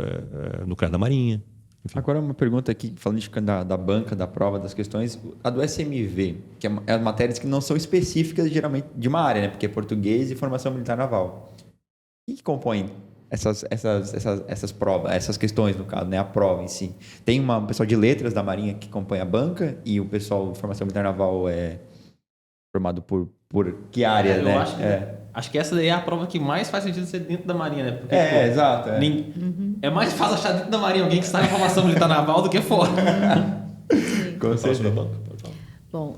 nuclear da Marinha. Enfim. Agora uma pergunta aqui, falando da banca, da prova, das questões, a do SMV, que é as matérias que não são específicas geralmente de uma área, né? Porque é português e formação militar naval. O que compõe essas provas, essas questões, no caso, né? A prova em si? Tem um pessoal de letras da Marinha que compõe a banca e o pessoal de formação militar naval é formado por que área, né? Acho que essa daí é a prova que mais faz sentido ser dentro da Marinha, né? Porque, exato. É mais fácil achar dentro da Marinha alguém que está em formação militar naval do que fora. Com certeza. Bom,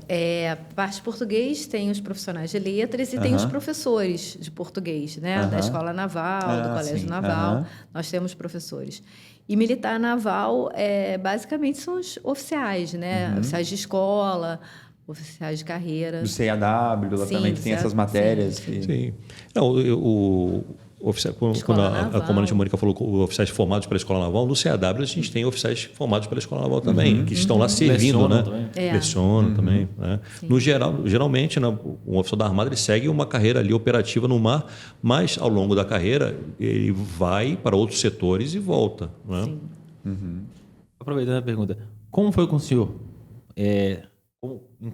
a parte de português tem os profissionais de letras e tem os professores de português, né? Da Escola Naval, do Colégio Naval. Nós temos professores. E militar naval, basicamente, são os oficiais, né? Oficiais de escola, oficiais de carreira. Do CAW, lá Sim, também que tem essas matérias. Que... Sim. Não, o oficial, quando a comandante Mônica falou oficiais formados pela Escola Naval, no CAW a gente tem oficiais formados pela Escola Naval também, que estão lá servindo, Lecionam né? também. Lecionam também. Né? No geral, geralmente, né, um oficial da Armada ele segue uma carreira ali operativa no mar, mas ao longo da carreira ele vai para outros setores e volta. Né? Sim. Aproveitando a pergunta, como foi com o senhor?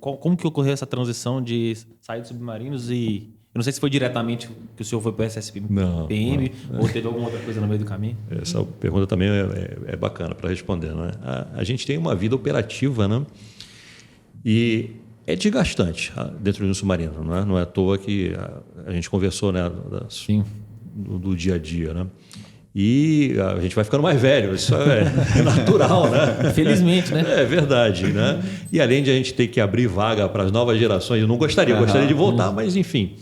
Como que ocorreu essa transição de sair dos submarinos e... Eu não sei se foi diretamente que o senhor foi para o SSPM ou teve alguma outra coisa no meio do caminho. Essa pergunta também é bacana para responder. Né? A gente tem uma vida operativa, né? E é desgastante dentro de um submarino. Não é à toa que a gente conversou, né, do dia a dia. Né? E a gente vai ficando mais velho, isso é natural, né? Felizmente, né? É verdade, né? E além de a gente ter que abrir vaga para as novas gerações, eu gostaria de voltar, mas enfim,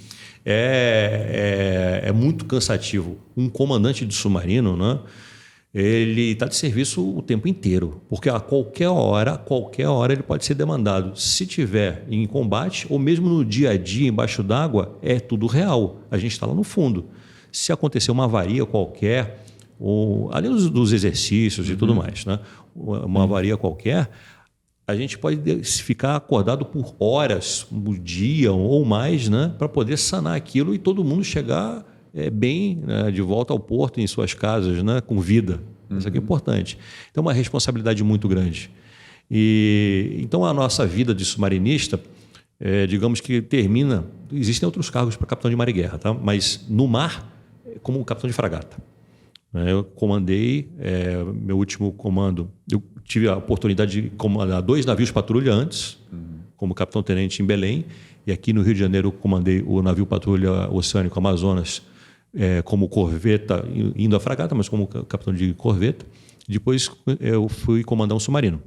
é muito cansativo. Um comandante de submarino, né? Ele está de serviço o tempo inteiro, porque a qualquer hora ele pode ser demandado. Se tiver em combate ou mesmo no dia a dia embaixo d'água, é tudo real. A gente está lá no fundo. Se acontecer uma avaria qualquer, além dos exercícios e tudo mais, né? Uma avaria qualquer, a gente pode ficar acordado por horas, um dia ou mais, né? Para poder sanar aquilo e todo mundo chegar bem, né? De volta ao porto, em suas casas, né? Com vida. Isso aqui é importante. Então, é uma responsabilidade muito grande. Então, a nossa vida de submarinista, digamos que termina... Existem outros cargos para capitão de mar e guerra, tá? Mas no mar, como capitão de fragata. Eu comandei, meu último comando, eu tive a oportunidade de comandar 2 navios patrulha antes, como capitão-tenente em Belém, e aqui no Rio de Janeiro eu comandei o navio patrulha oceânico Amazonas como corveta, indo à fragata, mas como capitão de corveta. Depois eu fui comandar um submarino.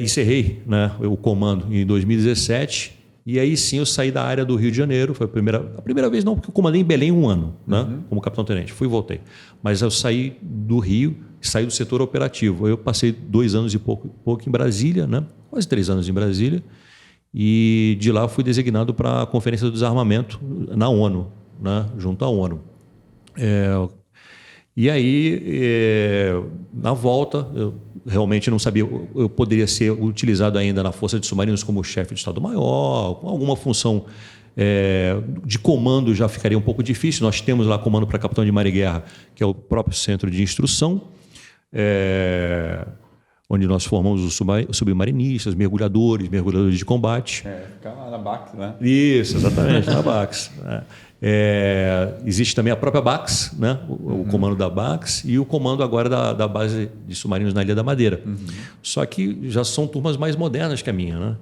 Encerrei, né, o comando em 2017. E aí sim eu saí da área do Rio de Janeiro. Foi a primeira vez não, porque eu comandei em Belém 1 ano, né, como capitão-tenente. Fui e voltei. Mas eu saí do Rio, saí do setor operativo. Eu passei 2 anos e pouco em Brasília, né, quase 3 anos em Brasília. E de lá fui designado para a Conferência do Desarmamento na ONU, né, junto à ONU. E aí, na volta, eu realmente não sabia, eu poderia ser utilizado ainda na Força de Submarinos como chefe de Estado-Maior, com alguma função de comando já ficaria um pouco difícil. Nós temos lá comando para capitão de mar e guerra, que é o próprio centro de instrução, onde nós formamos os submarinistas, mergulhadores de combate. Fica lá na BACS, né? Isso, exatamente, na BACS. Existe também a própria BACS, né? O comando da BACS e o comando agora da base de submarinos na Ilha da Madeira. Só que já são turmas mais modernas que a minha, né?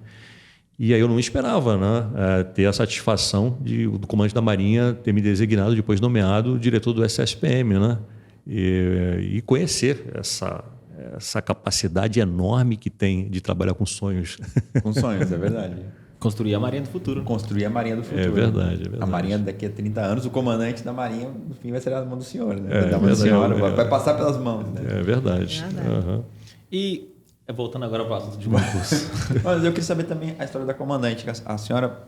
E aí eu não esperava, né, ter a satisfação do comandante da Marinha ter me designado, depois nomeado diretor do SSPM, né? E conhecer essa capacidade enorme que tem de trabalhar com sonhos. Com sonhos, é verdade. Construir a Marinha do futuro. Construir a Marinha do futuro. É verdade. A Marinha daqui a 30 anos, o comandante da Marinha, no fim, vai ser na mão do senhor, né? Vai passar pelas mãos, né? É verdade. E, voltando agora para o assunto de concurso. Mas eu queria saber também a história da comandante. A senhora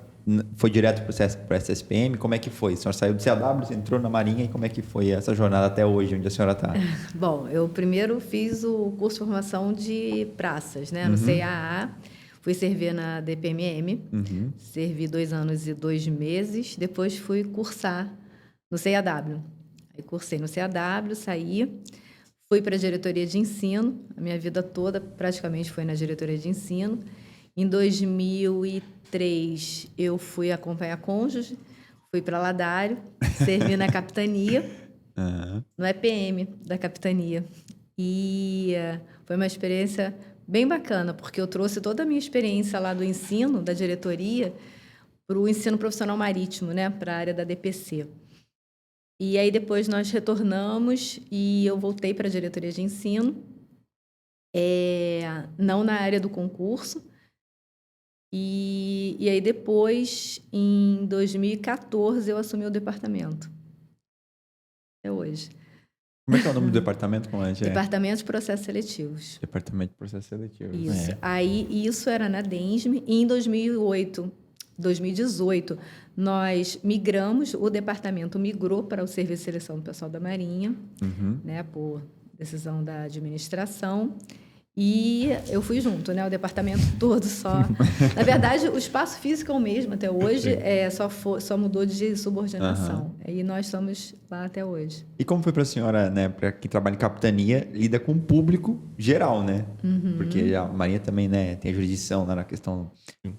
foi direto para o SSPM, como é que foi? A senhora saiu do CAW, você entrou na Marinha, e como é que foi essa jornada até hoje, onde a senhora está? Bom, eu primeiro fiz o curso de formação de praças, né? No CAA. Fui servir na DPMM, servi 2 anos e 2 meses, depois fui cursar no CAW. Aí cursei no CAW, saí, fui para a diretoria de ensino, a minha vida toda praticamente foi na diretoria de ensino. Em 2003, eu fui acompanhar cônjuge, fui para Ladário, servi na capitania, no EPM da capitania. E foi uma experiência bem bacana, porque eu trouxe toda a minha experiência lá do ensino, da diretoria, para o ensino profissional marítimo, né, para a área da DPC. E aí depois nós retornamos e eu voltei para a diretoria de ensino, não na área do concurso. E aí depois, em 2014, eu assumi o departamento. Até hoje. Como é que é o nome do departamento? Como é? Departamento de Processos Seletivos. Departamento de Processos Seletivos. Isso. Aí, isso era na DENSM. E em 2018, nós migramos, o departamento migrou para o Serviço de Seleção do Pessoal da Marinha, né, por decisão da administração. E eu fui junto, né? O departamento todo só. Na verdade, o espaço físico é o mesmo até hoje, só mudou de subordinação. E nós estamos lá até hoje. E como foi para a senhora, né? Para quem trabalha em capitania, lida com o público geral, né? Porque a Marinha também, né, tem a jurisdição, né, na questão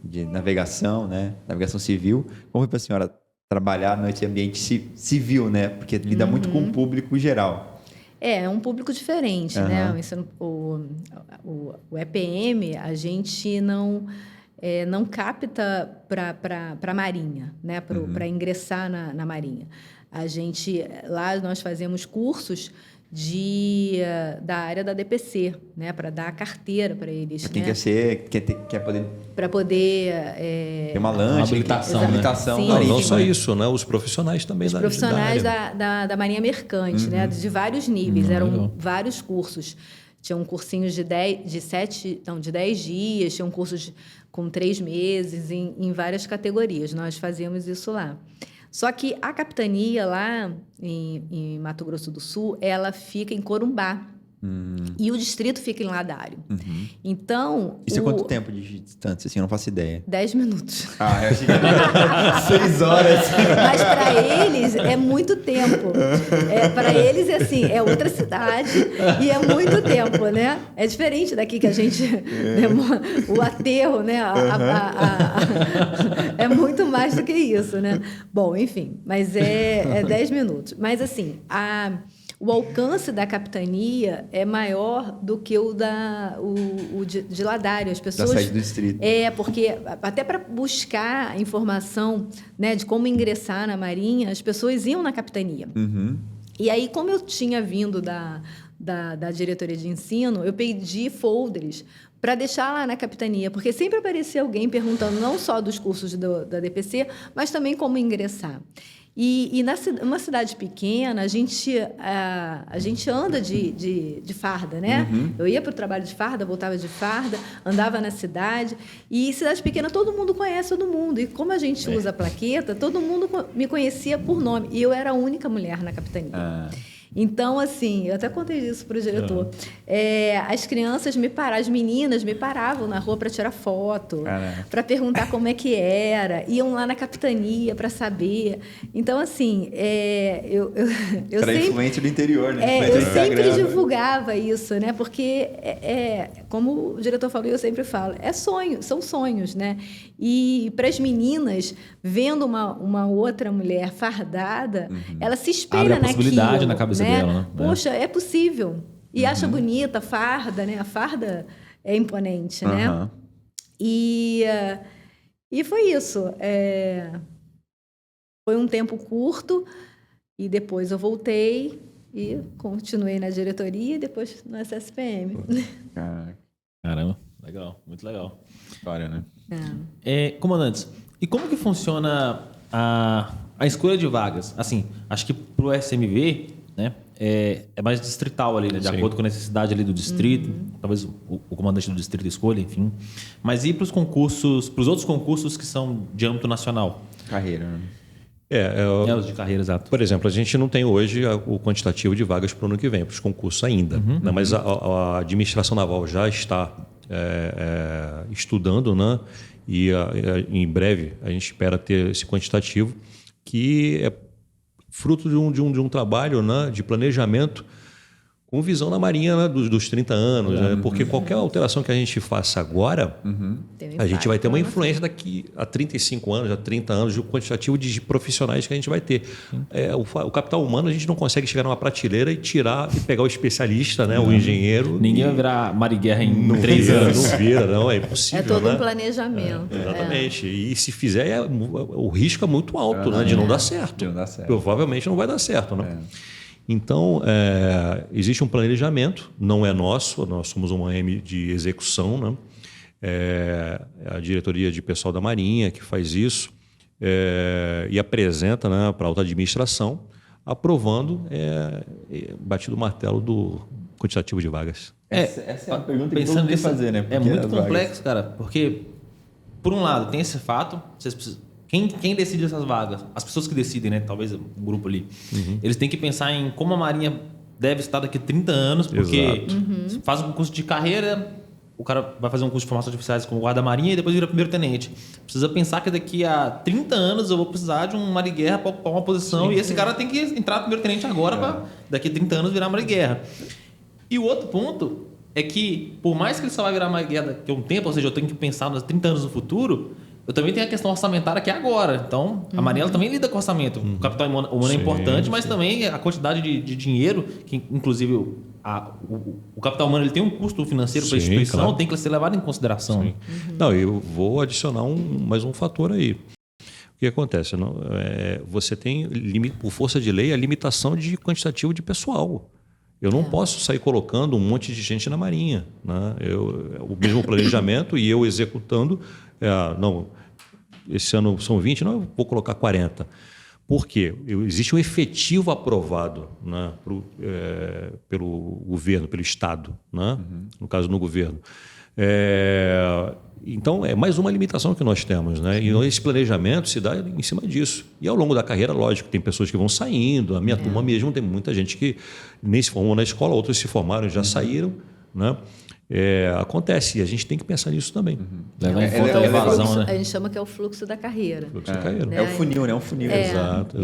de navegação, né? Navegação civil. Como foi para a senhora trabalhar nesse ambiente civil, né? Porque lida muito com o público geral. É um público diferente, né? O EPM, a gente não capta para a Marinha, né? Para ingressar na Marinha. Lá nós fazemos cursos da área da DPC, né? Para dar a carteira para eles. Quem né? quer poder... Para poder... Ter uma lancha. Habilitação. Sim, não só isso, né? Os profissionais também Os profissionais da Marinha Mercante, né? De vários níveis. Eram vários cursos. Tinham cursinhos de 10 dias, tinham cursos com 3 meses, em várias categorias. Nós fazíamos isso lá. Só que a capitania lá em Mato Grosso do Sul, ela fica em Corumbá. E o distrito fica em Ladário. Então... Isso é quanto tempo de distância? Assim, eu não faço ideia. 10 minutos. Eu achei que era 6 horas. Mas para eles é muito tempo. Para eles é assim, é outra cidade e é muito tempo, né? É diferente daqui que a gente... o aterro, né? É muito mais do que isso, né? Bom, enfim, mas é 10 minutos. Mas assim, o alcance da capitania é maior do que o de Ladário. As pessoas... Da sede do distrito. Porque até para buscar informação, né, de como ingressar na Marinha, as pessoas iam na capitania. E aí, como eu tinha vindo da diretoria de ensino, eu pedi folders para deixar lá na capitania, porque sempre aparecia alguém perguntando não só dos cursos da DPC, mas também como ingressar. E numa cidade pequena, a gente anda de farda, né? Eu ia para o trabalho de farda, voltava de farda, andava na cidade. E cidade pequena, todo mundo conhece todo mundo. E como a gente usa a plaqueta, todo mundo me conhecia por nome. E eu era a única mulher na capitania. Então, assim, eu até contei isso para o diretor. As crianças as meninas me paravam na rua para tirar foto, para perguntar como é que era, iam lá na capitania para saber. Então, assim, eu era sempre... influente do interior, né? Eu sempre divulgava isso, né? Porque, como o diretor falou, eu sempre falo, são sonhos, né? E para as meninas, vendo uma outra mulher fardada, ela se espelha naquilo. Possibilidade na cabeça dela, né? Poxa, é possível. E acha bonita a farda, né? A farda é imponente, né? E foi isso. Foi um tempo curto e depois eu voltei e continuei na diretoria e depois no SSPM. Caramba, legal, muito legal. História, né? Comandantes, e como que funciona a escolha de vagas? Assim, acho que para o SMV, né, é mais distrital ali, né, de acordo com a necessidade ali do distrito. Talvez o comandante do distrito escolha, enfim. Mas e para os outros concursos que são de âmbito nacional? Carreira, né? Os de carreira, exato. Por exemplo, a gente não tem hoje o quantitativo de vagas para o ano que vem, para os concursos ainda. Né? Mas a administração naval já está estudando, né? E em breve a gente espera ter esse quantitativo, que é fruto de um trabalho, né, de planejamento com visão na Marinha, né, dos 30 anos. Né? Porque qualquer alteração que a gente faça agora, a gente vai ter uma influência daqui a 35 anos, a 30 anos, do quantitativo de profissionais que a gente vai ter. O capital humano, a gente não consegue chegar numa prateleira e pegar o especialista, né, o engenheiro. Ninguém vai virar Marighella em 3 anos. Não vira, não, é impossível. É todo né? um planejamento. Exatamente. E se fizer, o risco é muito alto, né, de não dar certo. De não dar certo. Provavelmente não vai dar certo, né? Então, existe um planejamento, não é nosso, nós somos uma M de execução, né? É a diretoria de pessoal da Marinha que faz isso e apresenta, né, para a alta administração aprovando batido o martelo do quantitativo de vagas. Essa é a pergunta que todo mundo quer nisso, fazer, né? É Porque muito as vagas- complexo, cara, porque, por um lado, tem esse fato, vocês precisam, quem decide essas vagas? As pessoas que decidem, né? Talvez o grupo ali. Eles têm que pensar em como a Marinha deve estar daqui a 30 anos, porque faz um curso de carreira, o cara vai fazer um curso de formação de oficiais como guarda-marinha e depois vira primeiro-tenente. Precisa pensar que daqui a 30 anos eu vou precisar de um mar-guerra para ocupar uma posição e esse cara tem que entrar primeiro-tenente agora para daqui a 30 anos virar mar-guerra. E o outro ponto é que, por mais que ele só vai virar mar-guerra daqui a um tempo, ou seja, eu tenho que pensar nos 30 anos no futuro, eu também tenho a questão orçamentária aqui agora. Então, a Marinha ela também lida com orçamento. O capital humano é importante, mas também a quantidade de dinheiro, que inclusive o capital humano ele tem um custo financeiro para a instituição, claro. tem que ser levado em consideração. Não, eu vou adicionar mais um fator aí. O que acontece? Você tem, por força de lei, a limitação de quantitativo de pessoal. Eu não posso sair colocando um monte de gente na Marinha. Né? O mesmo planejamento e eu executando. Não, esse ano são 20, não, eu vou colocar 40. Por quê? Existe um efetivo aprovado, né, pelo governo, pelo Estado, né? No caso, no governo. Então, é mais uma limitação que nós temos. Né? E esse planejamento se dá em cima disso. E ao longo da carreira, lógico, tem pessoas que vão saindo. A minha turma mesmo tem muita gente que nem se formou na escola, outros se formaram e já saíram. Né? Acontece, e a gente tem que pensar nisso também. Levar em conta a evasão, né? A gente chama que é o fluxo da carreira. Fluxo da carreira. Né? É o funil, né? É um funil. Exato.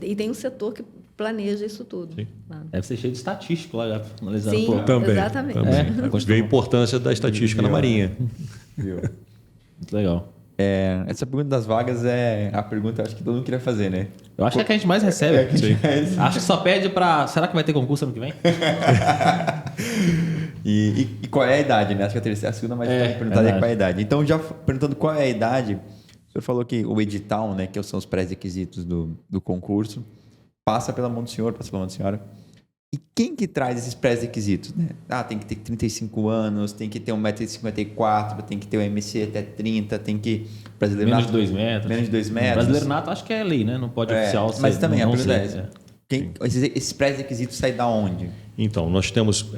E tem um setor que planeja isso tudo. Lá. Deve ser cheio de estatístico lá, analisando. Sim, exatamente. Vê a importância da estatística na Marinha. Viu? Muito legal. Essa pergunta das vagas é a pergunta acho que todo mundo queria fazer, né? Eu acho que é a que a gente mais recebe. Sim. Acho que só pede para... Será que vai ter concurso ano que vem? E qual é a idade, né? Acho que a terceira, a segunda mais perguntada é qual é a idade. Então, já perguntando qual é a idade, o senhor falou que o edital, né, que são os pré-requisitos do concurso, passa pela mão do senhor, passa pela mão da senhora. E quem que traz esses pré-requisitos, né? Tem que ter 35 anos, tem que ter 1,54 m, tem que ter o MC até 30, tem que... Brasileiro Menos nato, de 2 metros. Menos de 2 metros. Brasileiro nato acho que é lei, né? Não pode oficial ser. Mas também, não a pergunta é ser, essa. Esses pré-requisitos saem da onde? Então, nós temos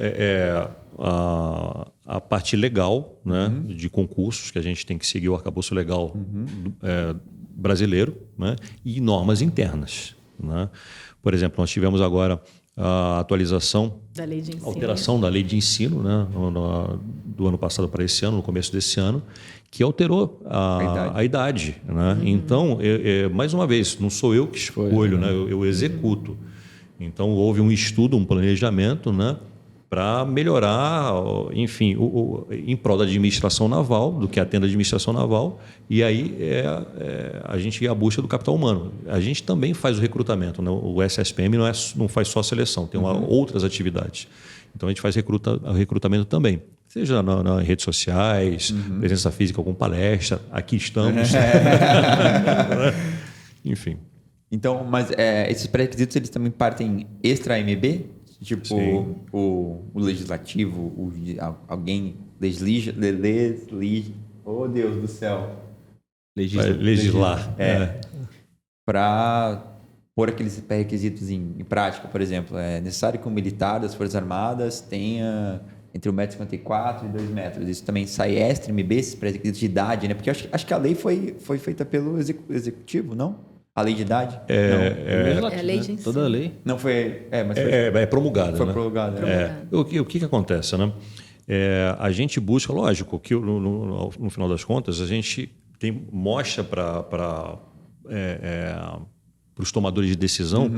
a parte legal, né, de concursos, que a gente tem que seguir o arcabouço legal brasileiro, né, e normas internas. Né? Por exemplo, nós tivemos agora a atualização, Da lei de ensino. alteração da lei de ensino, né, do ano passado para esse ano, no começo desse ano, que alterou a idade. Né? Então, mais uma vez, não sou eu que escolho, né? Eu executo. Então, houve um estudo, um planejamento, né, para melhorar, enfim, em prol da administração naval, do que atende a administração naval, e aí a gente ia à busca do capital humano. A gente também faz o recrutamento, né? O SSPM não faz só seleção, tem outras atividades. Então, a gente faz recrutamento também. Seja nas redes sociais, presença física com palestra, aqui estamos. Enfim. Então, mas esses pré-requisitos eles também partem extra MB? Tipo, o legislativo, alguém oh Deus do céu. Legislar. Para pôr aqueles pré-requisitos em prática, por exemplo, é necessário que um militar das Forças Armadas tenha entre 1,54 m e 2 metros. Isso também sai extra MB, esses pré-requisitos de idade, né? Porque acho que a lei foi feita pelo executivo, não? A lei de idade? É a lei de ensino. Toda a lei. Não foi... mas É promulgada. foi né? promulgada. O que acontece? Né? A gente busca, lógico, que no final das contas, a gente mostra para os tomadores de decisão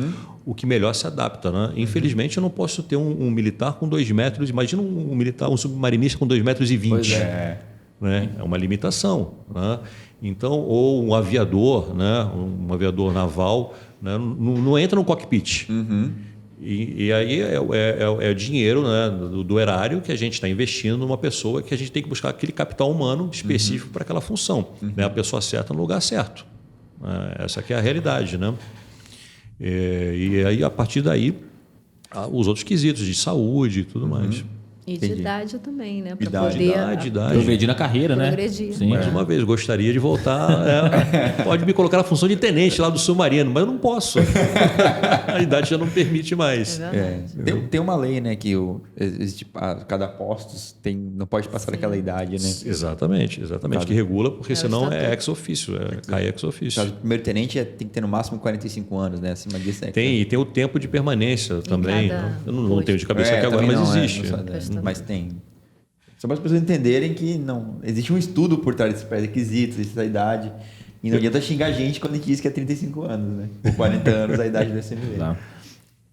o que melhor se adapta. Né? Infelizmente, eu não posso ter um militar com 2 metros. Imagina um submarinista com 2,20 metros. Pois é. Né? É uma limitação. Né? Então, ou um aviador, né? Um aviador naval, né? não entra no cockpit. E aí é dinheiro, né? do erário que a gente está investindo numa pessoa que a gente tem que buscar aquele capital humano específico para aquela função. Né? A pessoa certa no lugar certo. Essa aqui é a realidade. Né? E aí, a partir daí, os outros quesitos de saúde e tudo mais. E de idade também, né? Para Idade. poder Idade. Progredir na carreira, né? Progredir. Sim. Mais uma vez, gostaria de voltar. Pode me colocar na função de tenente lá do submarino, mas eu não posso. A idade já não permite mais. Tem uma lei, né, que cada postos não pode passar daquela idade, né? Exatamente. Que regula, porque senão é ex officio, cai ex officio. O primeiro tenente tem que ter no máximo 45 anos, né? Acima disso. E tem o tempo de permanência também. cada Eu não tenho de cabeça aqui agora, também mas não, existe. Mas tem. Só para as pessoas entenderem que não existe um estudo por trás desses pré-requisitos, dessa idade. E não adianta xingar a gente quando a gente diz que é 35 anos, né? Ou 40 anos a idade do SMV. Tá.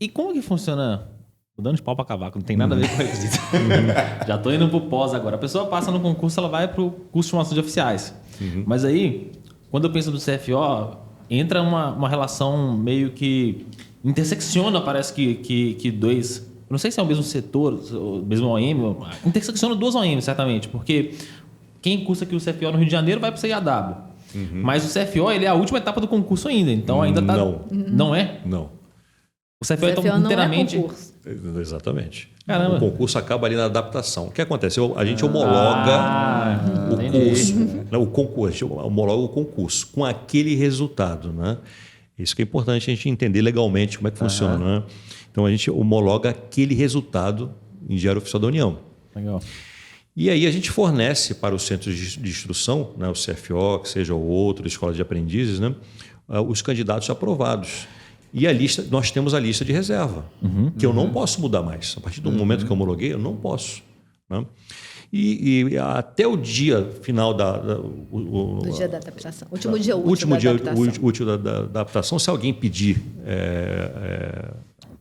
E como que funciona? Tô dando de pau para cavaco, não tem nada a ver com requisito. Já tô indo pro pós agora. A pessoa passa no concurso, ela vai pro curso de formação de oficiais. Mas aí, quando eu penso no CFO, entra uma relação meio que intersecciona, parece que dois... Eu não sei se é o mesmo setor, o mesmo OM, intersecciona duas OM, certamente, porque quem cursa aqui o CFO no Rio de Janeiro vai para o CIAW. Mas o CFO ele é a última etapa do concurso ainda, então ainda está... Não é? Não. O CFO então, inteiramente... Não é concurso. Exatamente. Caramba. O concurso acaba ali na adaptação. O que acontece? A gente homologa o curso. O concurso, a gente homologa o concurso com aquele resultado, né? Isso que é importante a gente entender legalmente como é que funciona, né? Então, a gente homologa aquele resultado em Diário Oficial da União. Legal. E aí a gente fornece para os centros de instrução, né, o CFO, que seja o outro, escola de aprendizes, né, os candidatos aprovados. E nós temos a lista de reserva, que eu não posso mudar mais. A partir do momento que eu homologuei, eu não posso. Né? E até o dia final do dia da adaptação. Último dia útil da adaptação, se alguém pedir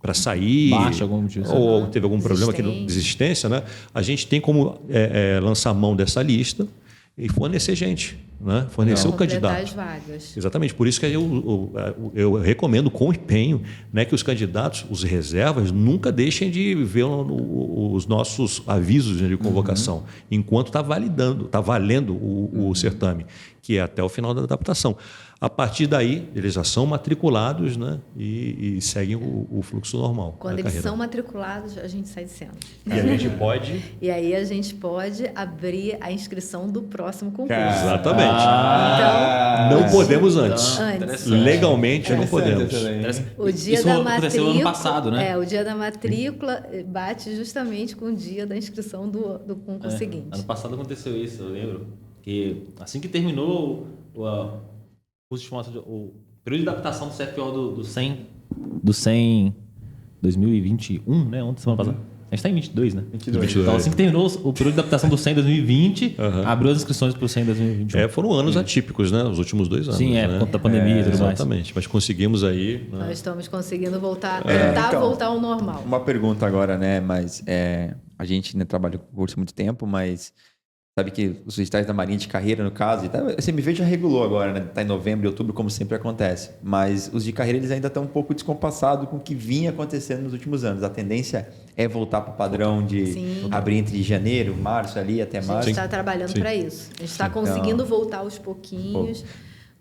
para sair, baixa algum motivo, ou teve algum problema aqui de desistência, né? A gente tem como lançar mão dessa lista e fornecer gente, né? Fornecer o candidato. As vagas. Exatamente, por isso que eu recomendo com empenho, né, que os candidatos, os reservas, nunca deixem de ver os nossos avisos de convocação, enquanto está valendo o certame, que é até o final da adaptação. A partir daí, eles já são matriculados, né, e seguem o fluxo normal. Quando eles são matriculados, a gente sai de cena. E a gente pode... E aí a gente pode abrir a inscrição do próximo concurso. Exatamente. Então, não podemos antes. Legalmente não podemos. O dia Isso da aconteceu matrícula, ano passado, né? O dia da matrícula bate justamente com o dia da inscrição do concurso seguinte. Ano passado aconteceu isso, eu lembro. Que assim que terminou o período de adaptação do CFO do 100 2021, né? Ontem, semana passada. A gente está em 22, né? 22. Então, assim que terminou o período de adaptação do 100 em 2020, abriu as inscrições para o 100 em 2021. Foram anos atípicos, né? Os últimos 2 anos. Sim, né? Conta a pandemia e tudo mais. Exatamente, mas conseguimos aí... Né? Nós estamos conseguindo tentar voltar ao normal. Uma pergunta agora, né? Mas a gente trabalha com curso há muito tempo, mas... Sabe que os editais da Marinha de carreira, no caso, a CMV já regulou agora, né? Está em novembro e outubro, como sempre acontece. Mas os de carreira eles ainda estão um pouco descompassados com o que vinha acontecendo nos últimos anos. A tendência é voltar para o padrão de abrir entre janeiro, março, ali até março. A gente está trabalhando para isso. A gente está conseguindo voltar aos pouquinhos,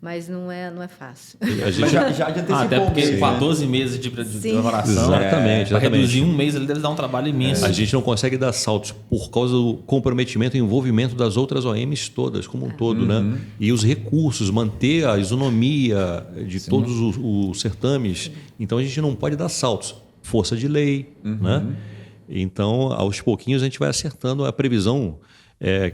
mas não é fácil. Mas já antecipou. Até porque 14 meses de preparação. Exatamente. Para reduzir um mês, ele deve dar um trabalho imenso. A gente não consegue dar saltos por causa do comprometimento e envolvimento das outras OMs todas, como um todo, né? E os recursos, manter a isonomia de todos os certames. Então, a gente não pode dar saltos. Força de lei, né? Então, aos pouquinhos, a gente vai acertando a previsão...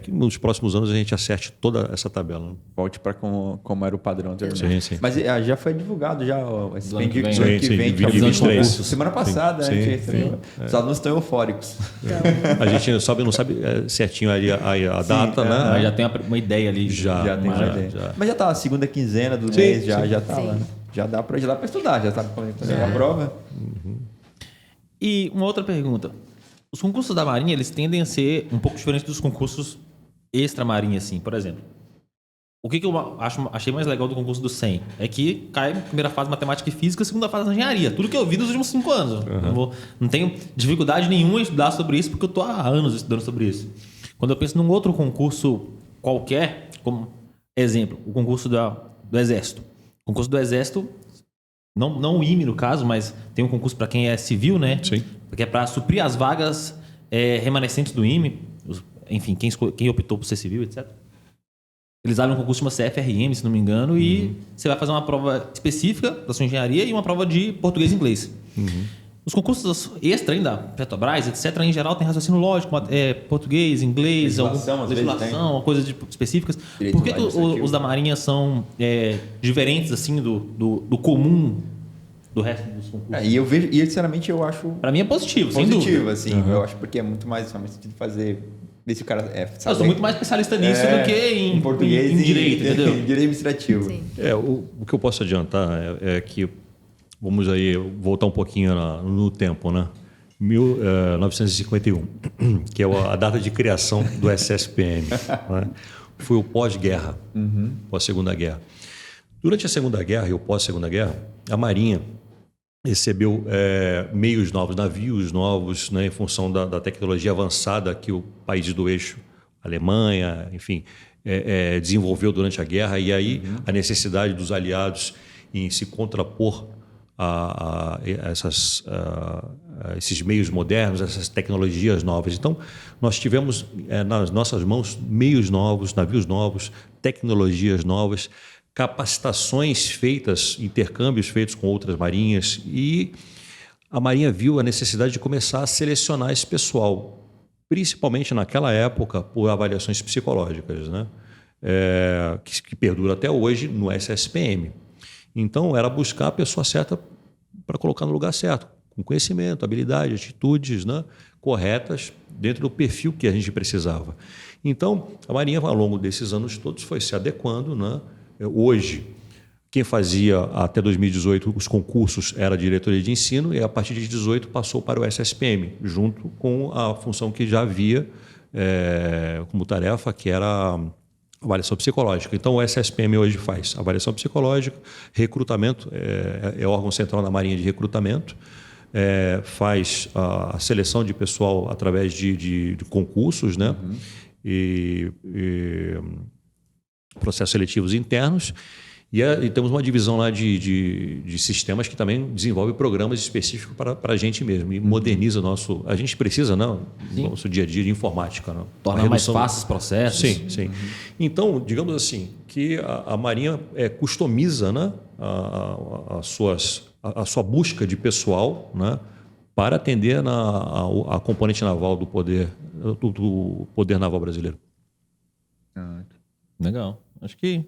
que nos próximos anos a gente acerte toda essa tabela. Volte para como era o padrão anteriormente. Sim. Mas já foi divulgado já esse ano que vem, que vem 2023. Semana passada, os alunos estão eufóricos. A gente não sabe certinho ali a data, né? Mas já tem uma ideia ali. Já tem uma ideia. Mas já está a segunda quinzena do mês, já está lá. Já dá para estudar, já sabe quando é a prova. E uma outra pergunta. Os concursos da Marinha, eles tendem a ser um pouco diferentes dos concursos extra-marinha, assim. Por exemplo, o que eu achei mais legal do concurso do 100 é que cai na primeira fase matemática e física, segunda fase na engenharia. Tudo que eu vi nos últimos 5 anos. Não tenho dificuldade nenhuma em estudar sobre isso, porque eu estou há anos estudando sobre isso. Quando eu penso num outro concurso qualquer, como exemplo, o concurso do Exército. O concurso do Exército, não o IME no caso, mas tem um concurso para quem é civil, né? Sim. Que é para suprir as vagas remanescentes do IME, enfim, quem optou por ser civil, etc. Eles abrem um concurso que chama CFRM, se não me engano, e você vai fazer uma prova específica da sua engenharia e uma prova de português e inglês. Os concursos extra ainda, Petrobras, etc., em geral, tem raciocínio lógico, português, inglês, legislação, coisas específicas. Por que os da Marinha são diferentes assim, do comum do resto dos concursos? E eu vejo, e sinceramente eu acho. Para mim é positivo, sem dúvida. Positivo, assim. Eu acho porque é muito mais sentido fazer. Ver se o cara eu sou muito mais especialista nisso do que em português em direito, entendeu? Em direito administrativo. Sim. O que eu posso adiantar é que, vamos aí voltar um pouquinho no tempo, né? 1951, que é a data de criação do SSPM. Né? Foi o pós-guerra, pós-segunda guerra. Durante a Segunda Guerra e o pós-segunda guerra, a Marinha recebeu meios novos, navios novos, né, em função da tecnologia avançada que o país do eixo, Alemanha, enfim, desenvolveu durante a guerra, e aí a necessidade dos aliados em se contrapor a esses meios modernos, essas tecnologias novas. Então, nós tivemos nas nossas mãos meios novos, navios novos, tecnologias novas, capacitações feitas, intercâmbios feitos com outras marinhas, e a Marinha viu a necessidade de começar a selecionar esse pessoal, principalmente naquela época, por avaliações psicológicas, né? Que perdura até hoje no SSPM. Então, era buscar a pessoa certa para colocar no lugar certo, com conhecimento, habilidade, atitudes, né, corretas, dentro do perfil que a gente precisava. Então, a Marinha, ao longo desses anos todos, foi se adequando, né? Hoje, quem fazia até 2018 os concursos era a diretoria de ensino, e a partir de 2018 passou para o SSPM, junto com a função que já havia como tarefa, que era a avaliação psicológica. Então, o SSPM hoje faz avaliação psicológica, recrutamento, é órgão central da Marinha de recrutamento, faz a seleção de pessoal através de concursos, né? E processos seletivos internos, e temos uma divisão lá de sistemas que também desenvolve programas específicos para a gente mesmo, e moderniza a gente precisa, no nosso dia a dia de informática. Não? Tornar mais fáceis os processos. Sim. Então, digamos assim, que a Marinha customiza, né, a sua busca de pessoal, né, para atender a componente naval do poder naval brasileiro. Legal. Acho que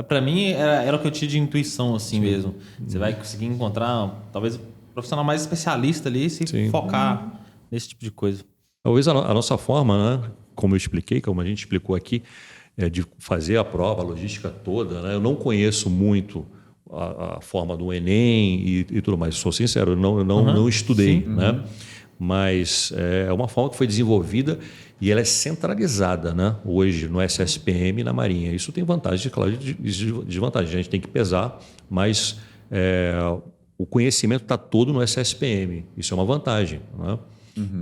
para mim era o que eu tinha de intuição assim mesmo. Você vai conseguir encontrar talvez o profissional mais especialista ali, se focar nesse tipo de coisa. Talvez a nossa forma, né, como eu expliquei, como a gente explicou aqui, de fazer a prova, a logística toda, né? Eu não conheço muito a forma do Enem e tudo mais. Sou sincero, eu não estudei, né? Mas é uma forma que foi desenvolvida e ela é centralizada, né, hoje no SSPM e na Marinha. Isso tem vantagens, claro, e desvantagens. A gente tem que pesar, mas o conhecimento está todo no SSPM. Isso é uma vantagem, né?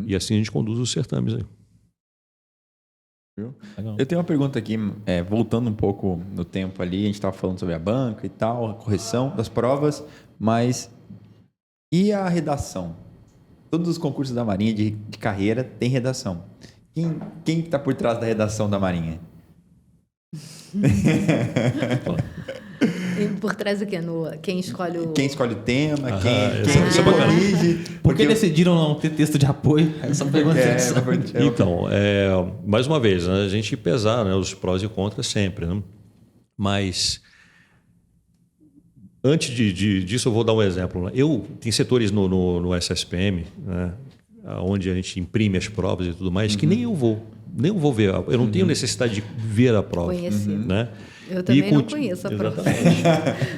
E assim a gente conduz os certames aí. Eu tenho uma pergunta aqui, voltando um pouco no tempo ali, a gente estava falando sobre a banca e tal, a correção das provas, mas e a redação? Todos os concursos da Marinha de carreira têm redação. Quem está por trás da redação da Marinha? E por trás do quê? Quem escolhe o... Quem escolhe o tema, isso é bacana. corrige. Por que decidiram não ter texto de apoio? Essa pergunta Então, mais uma vez, né, a gente pesar, né, os prós e contras sempre, né? Mas antes disso, eu vou dar um exemplo. Né? Tem setores no SSPM, né, onde a gente imprime as provas e tudo mais, que nem eu vou ver. Eu não tenho necessidade de ver a prova. Conhecer. Né? Eu também não conheço a prova.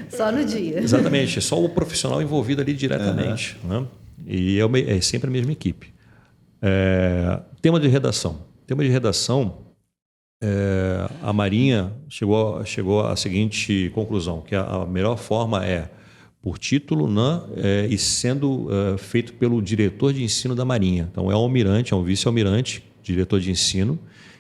Só no dia. Exatamente. Só o profissional envolvido ali diretamente. Né? E é sempre a mesma equipe. Tema de redação. A Marinha chegou à seguinte conclusão, que a melhor forma é por título, né, e sendo feito pelo diretor de ensino da Marinha. Então, é um almirante, é um vice-almirante, diretor de ensino,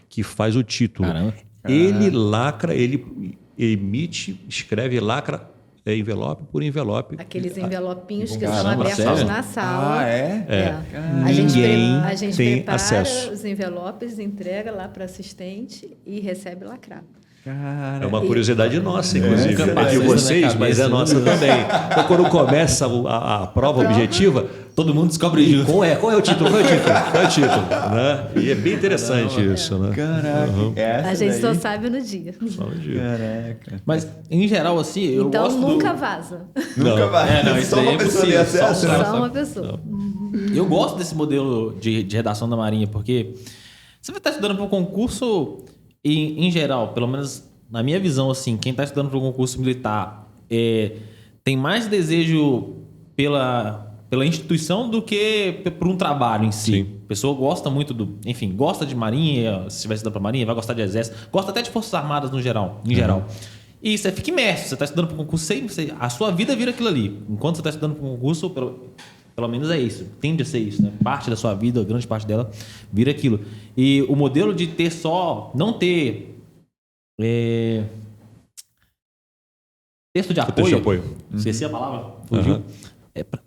que faz o título. Caramba. Ele lacra, ele emite, escreve e lacra envelope por envelope. Aqueles envelopinhos que Caramba, são abertos sério? na sala. A Ninguém gente tem prepara acesso. os envelopes, entrega lá para assistente e recebe lacrado. Cara, É uma curiosidade nossa, inclusive, Nunca de passou isso na vocês, minha mas é cabeça. nossa também. Então, quando começa a prova objetiva, Todo mundo descobre junto. qual é o título? Qual é o título? Né? E é bem interessante isso, né? Caraca, A gente só sabe no dia. Só um dia. Caraca. Mas, em geral, assim, eu Então gosto nunca do... vaza. Nunca vai. não, isso Só aí uma é pessoa tem impossível, acesso. só um cara. Só uma pessoa. Eu gosto desse modelo de redação da Marinha, porque você vai estar estudando para um concurso, e, em geral, pelo menos na minha visão, assim, quem está estudando para um concurso militar tem mais desejo pela instituição do que por um trabalho em si. Sim. A pessoa gosta muito enfim, gosta de Marinha, se estiver estudando para Marinha, vai gostar de Exército, gosta até de Forças Armadas no geral, em geral. E você fica imerso, você está estudando para um concurso, a sua vida vira aquilo ali. Enquanto você está estudando para um concurso, pelo menos é isso, tende a ser isso, né? Parte da sua vida, grande parte dela, vira aquilo. E o modelo de ter não ter texto de apoio. Esqueci a palavra, fugiu.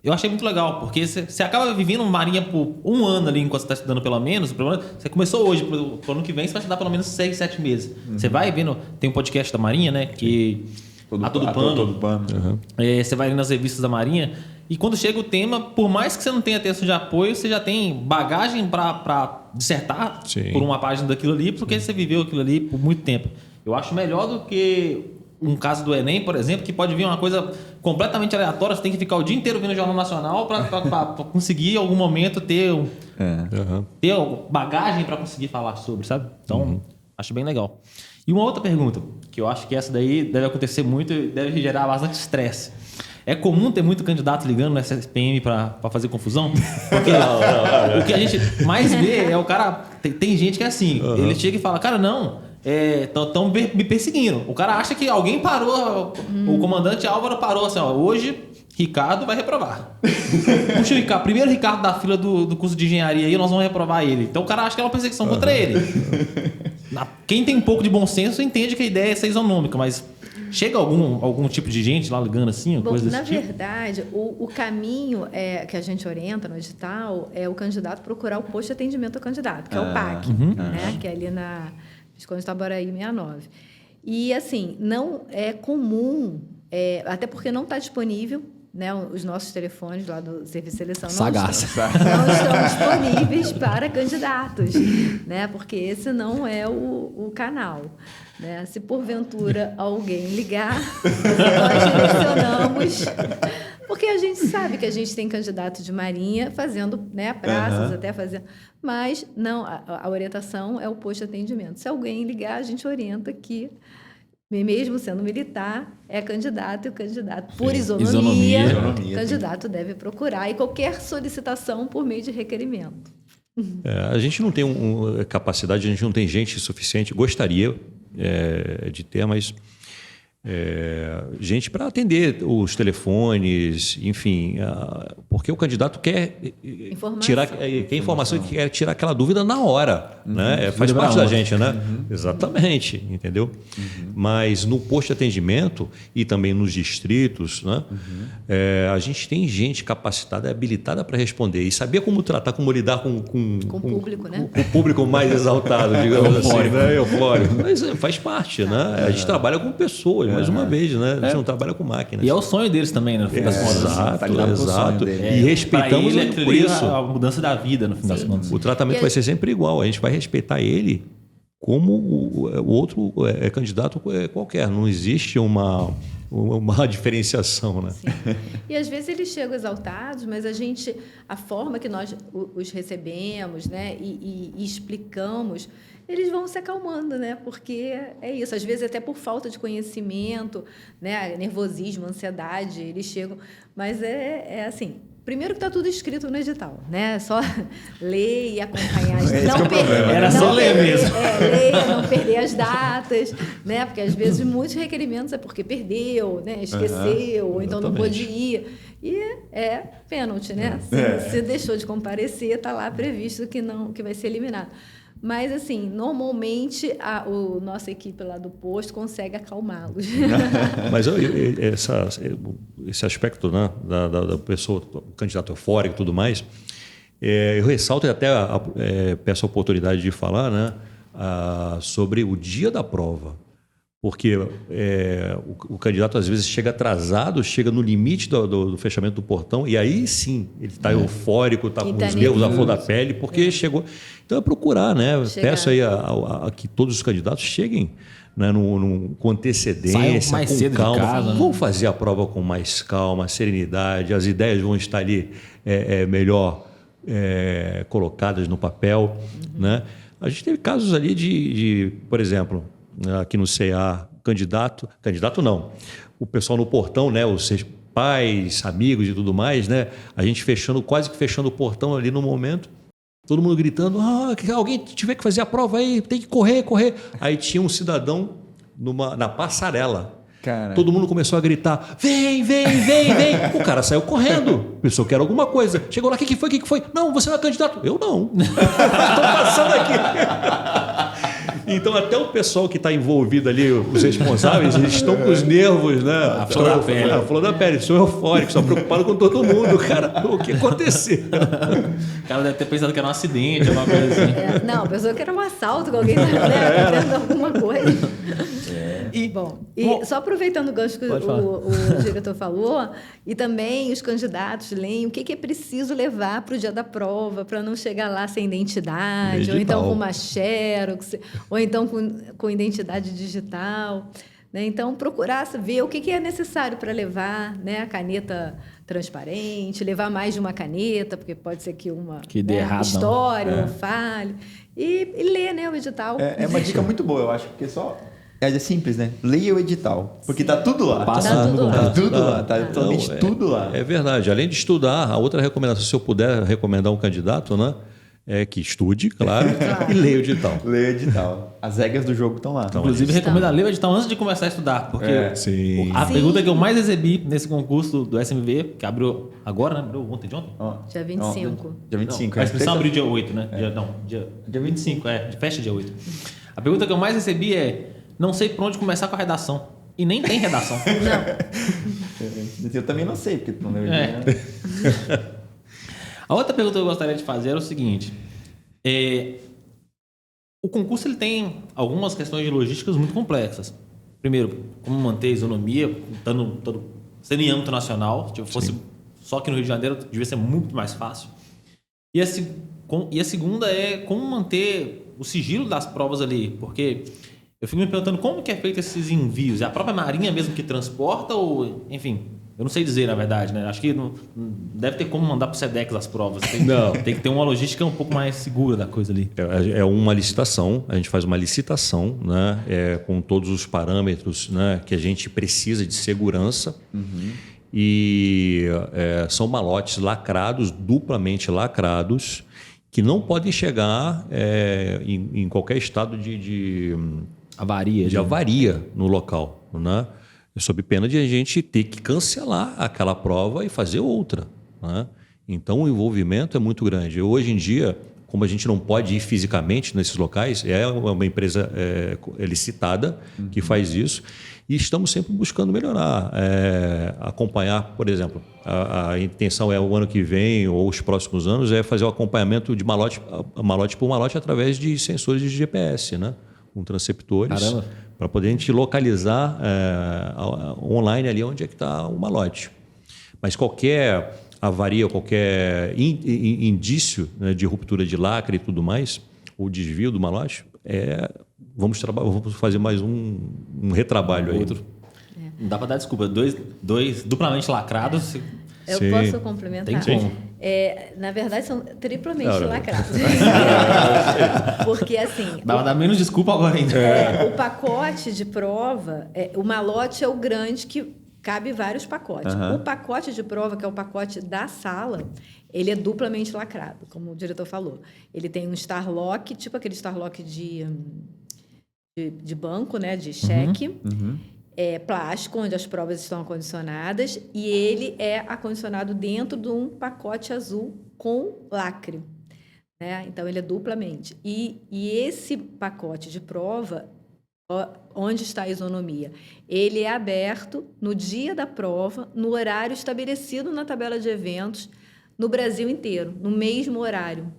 Eu achei muito legal, porque você acaba vivendo Marinha por um ano ali, enquanto você está estudando pelo menos. Você começou hoje, pro ano que vem você vai estudar pelo menos 6, 7 meses. Você vai vendo, tem um podcast da Marinha, né? Que a Todo Pano. Você vai nas revistas da Marinha, e quando chega o tema, por mais que você não tenha texto de apoio, você já tem bagagem para dissertar por uma página daquilo ali, porque você viveu aquilo ali por muito tempo. Eu acho melhor do que um caso do Enem, por exemplo, que pode vir uma coisa completamente aleatória, você tem que ficar o dia inteiro vendo o Jornal Nacional para conseguir em algum momento ter bagagem para conseguir falar sobre, sabe? Então, acho bem legal. E uma outra pergunta, que eu acho que essa daí deve acontecer muito e deve gerar bastante estresse. É comum ter muito candidato ligando no SPM para fazer confusão? Porque o que a gente mais vê é o cara... Tem gente que é assim, ele chega e fala, cara, não... Estão me perseguindo. O cara acha que alguém parou, o comandante Álvaro parou assim, ó, hoje Ricardo vai reprovar. Puxa o Ricardo, primeiro Ricardo da fila do curso de engenharia aí, nós vamos reprovar ele. Então o cara acha que é uma perseguição contra ele. Quem tem um pouco de bom senso entende que a ideia é ser isonômica, mas chega algum tipo de gente lá ligando assim, coisa desse tipo? Na verdade, o caminho que a gente orienta no edital é o candidato procurar o posto de atendimento ao candidato, que é o PAC, né? Que é ali na Visconde Itaboraí 69. E, assim, não é comum, até porque não está disponível, né, os nossos telefones lá do Serviço de Seleção não estão disponíveis para candidatos, né, porque esse não é o canal. Né? Se, porventura, alguém ligar, nós direcionamos... Porque a gente sabe que a gente tem candidato de Marinha fazendo, né, praças, até fazendo... Mas não, a orientação é o posto de atendimento. Se alguém ligar, a gente orienta que, mesmo sendo militar, é candidato, e o candidato, por isonomia, o candidato deve procurar, e qualquer solicitação por meio de requerimento. A gente não tem capacidade, a gente não tem gente suficiente, gostaria de ter, mas... gente para atender os telefones, enfim, porque o candidato quer informação e quer tirar aquela dúvida na hora, né? Faz parte da gente, né? Exatamente, entendeu? Mas no posto de atendimento e também nos distritos, né? A gente tem gente capacitada, habilitada para responder e saber como tratar, como lidar com o público, né? Com o público mais exaltado, digamos assim, né? Eufórico. Mas faz parte, né? A gente trabalha com pessoas. Mais uma vez, né? A gente não trabalha com máquinas. E é o sonho deles também, né? No fim das contas. Exato. E respeitamos por isso. A mudança da vida, no fim das contas. O tratamento vai ser sempre igual. A gente vai respeitar ele como o outro candidato qualquer. Não existe uma diferenciação, né? Sim. E às vezes eles chegam exaltados, mas a forma que nós os recebemos, né, e explicamos, eles vão se acalmando, né? Porque é isso. Às vezes até por falta de conhecimento, né, nervosismo, ansiedade, eles chegam. Mas é assim. Primeiro que está tudo escrito no edital, né? Só ler e acompanhar. Só ler mesmo. Ler, não perder as datas, né? Porque às vezes muitos requerimentos é porque perdeu, né? Esqueceu, ou então não pôde ir. E é pênalti, né? Se deixou de comparecer, está lá previsto que vai ser eliminado. Mas, assim, normalmente nossa equipe lá do posto consegue acalmá-los. Mas esse aspecto, né, da pessoa, do candidato eufórico e tudo mais, eu ressalto e até peço a oportunidade de falar, né, sobre o dia da prova. Porque o candidato às vezes chega atrasado, chega no limite do fechamento do portão, e aí sim ele está eufórico, está com os nervos à flor da pele, porque chegou. Então é procurar, né? Peço aí a que todos os candidatos cheguem, né, com antecedência, mais com cedo calma. de casa, né? Vão fazer a prova com mais calma, serenidade, as ideias vão estar ali melhor colocadas no papel, né? A gente teve casos ali de por exemplo, aqui no CA, candidato não, o pessoal no portão, né, os pais, amigos e tudo mais, né, a gente quase que fechando o portão ali no momento, todo mundo gritando, alguém tiver que fazer a prova aí, tem que correr. Aí tinha um cidadão na passarela. Caraca. Todo mundo começou a gritar, vem. O cara saiu correndo, pensou que era alguma coisa. Chegou lá, o que foi? Não, você não é candidato. Eu não. Estou passando aqui. Então, até o pessoal que está envolvido ali, os responsáveis, eles estão com os nervos, né? A flor da pele. A flor da pele. São eufóricos, estão preocupados com todo mundo, cara. O que aconteceu? O cara deve ter pensado que era um acidente, alguma coisa assim. Não, pensou que era um assalto, que alguém estava fazendo alguma coisa. Só aproveitando o gancho que o diretor falou, e também os candidatos leem o que é preciso levar para o dia da prova, para não chegar lá sem identidade, ou então com uma xerox, ou então com identidade digital. Né? Então, procurar ver o que é necessário para levar, né? A caneta transparente, levar mais de uma caneta, porque pode ser que uma dê errado, história ou falhe. E ler, né, o edital. É uma dica muito boa, eu acho, porque é simples, né? Leia o edital, porque tá tudo lá. Tá tudo lá. Tá tudo lá, tá totalmente tudo lá. É verdade. Além de estudar, a outra recomendação, se eu puder recomendar um candidato, né, é que estude, claro, e leia o edital. Leia o edital. As regras do jogo estão lá. Inclusive, recomendo ler o edital antes de começar a estudar, porque a pergunta que eu mais recebi nesse concurso do SMV, que abriu agora, né? Abriu ontem? Dia 25. Dia 25. A inscrição abriu dia 8, né? Dia 25, fecha dia 8. A pergunta que eu mais recebi não sei por onde começar com a redação. E nem tem redação. Não. Eu também não sei, porque tu não leu. A outra pergunta que eu gostaria de fazer era o seguinte. O concurso ele tem algumas questões de logísticas muito complexas. Primeiro, como manter a isonomia, sendo em âmbito nacional. Se fosse só aqui no Rio de Janeiro, devia ser muito mais fácil. E a segunda é como manter o sigilo das provas ali. Porque eu fico me perguntando como que é feito esses envios. É a própria Marinha mesmo que transporta ou... Enfim, eu não sei dizer, na verdade, né? Acho que não deve ter como mandar para o SEDEX as provas. Tem que ter uma logística um pouco mais segura da coisa ali. É uma licitação, a gente faz uma licitação, né? Com todos os parâmetros, né, que a gente precisa de segurança. Uhum. E são malotes lacrados, duplamente lacrados, que não podem chegar em qualquer estado de avaria no local, né? Sob pena de a gente ter que cancelar aquela prova e fazer outra, né? Então o envolvimento é muito grande. Hoje em dia, como a gente não pode ir fisicamente nesses locais, é uma empresa licitada que faz isso, e estamos sempre buscando melhorar, acompanhar, por exemplo, a intenção o ano que vem ou os próximos anos é fazer o acompanhamento de malote por malote através de sensores de GPS, né? Com transceptores, para poder a gente localizar online ali onde é que está o malote. Mas qualquer avaria, qualquer indício, né, de ruptura de lacre e tudo mais, ou desvio do malote, vamos fazer mais um retrabalho aí. Não dá para dar desculpa. Dois duplamente lacrados. Eu posso complementar? Tem como. Na verdade, são triplamente lacrados. Porque, assim... Dá para dar menos desculpa agora ainda. O pacote de prova, o malote é o grande que cabe vários pacotes. Uhum. O pacote de prova, que é o pacote da sala, ele é duplamente lacrado, como o diretor falou. Ele tem um Starlock, tipo aquele Starlock de banco, né, de cheque. Uhum. Plástico, onde as provas estão acondicionadas, e ele é acondicionado dentro de um pacote azul com lacre. né? Então, ele é duplamente. E esse pacote de prova, onde está a isonomia? Ele é aberto no dia da prova, no horário estabelecido na tabela de eventos, no Brasil inteiro, no mesmo horário,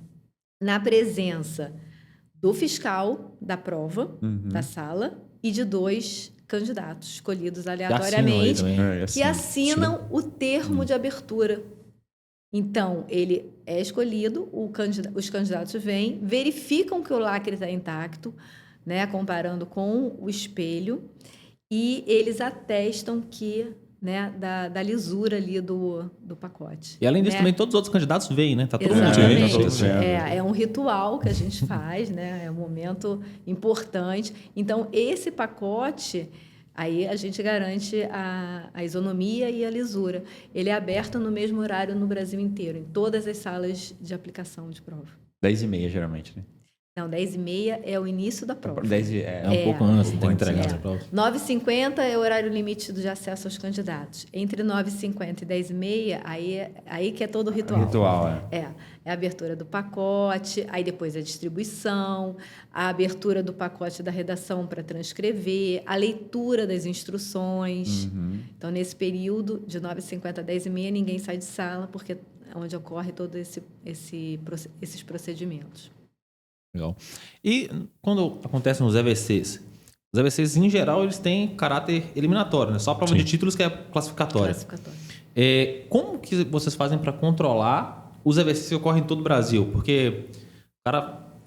na presença do fiscal da prova, da sala, e de 2 candidatos escolhidos aleatoriamente, que assinam o termo de abertura. Então, ele é escolhido, os candidatos vêm, verificam que o lacre está intacto, né, comparando com o espelho, e eles atestam que, né, da lisura ali do pacote. E além disso, né? também todos os outros candidatos veem, né? Tá todo mundo Exatamente. É um ritual que a gente faz, né? É um momento importante. Então, esse pacote, aí a gente garante a isonomia e a lisura. Ele é aberto no mesmo horário no Brasil inteiro, em todas as salas de aplicação de prova. 10h30, geralmente, né? Não, 10h30 é o início da prova. 10 É um pouco antes, tem que entregar a prova. 9h50 é o horário limite de acesso aos candidatos. Entre 9h50 e 10h30, aí que é todo o ritual. É a abertura do pacote, aí depois a distribuição, a abertura do pacote da redação para transcrever, a leitura das instruções. Então, nesse período, de 9h50 a 10h30, ninguém sai de sala, porque é onde ocorre todos esses procedimentos. Legal. E quando acontecem os EVCs em geral, eles têm caráter eliminatório, né? Só a prova de títulos que é classificatória. Como que vocês fazem para controlar os EVCs que ocorrem em todo o Brasil? Porque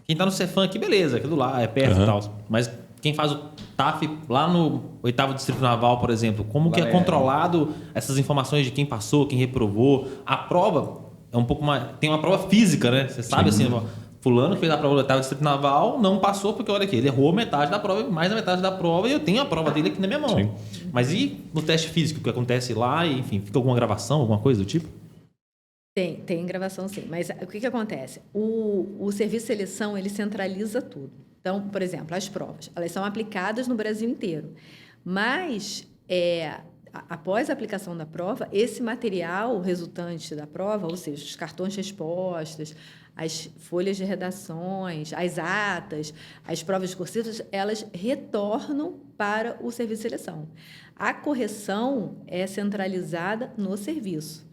quem está no Cefam aqui, beleza, aquilo lá é perto e tal. Mas quem faz o TAF lá no 8º Distrito Naval, por exemplo, como que é controlado essas informações de quem passou, quem reprovou? A prova é um pouco mais... Tem uma prova física, né? Você sabe assim... Fulano fez a prova do 8º Distrito Naval, não passou porque, olha aqui, ele errou metade da prova, mais da metade da prova, e eu tenho a prova dele aqui na minha mão. Sim. Mas e no teste físico, o que acontece lá? E, enfim, fica alguma gravação, alguma coisa do tipo? Tem gravação, sim. Mas o que acontece? O serviço de seleção, ele centraliza tudo. Então, por exemplo, as provas, elas são aplicadas no Brasil inteiro. Mas, após a aplicação da prova, esse material resultante da prova, ou seja, os cartões de respostas, as folhas de redações, as atas, as provas discursivas, elas retornam para o serviço de seleção. A correção é centralizada no serviço.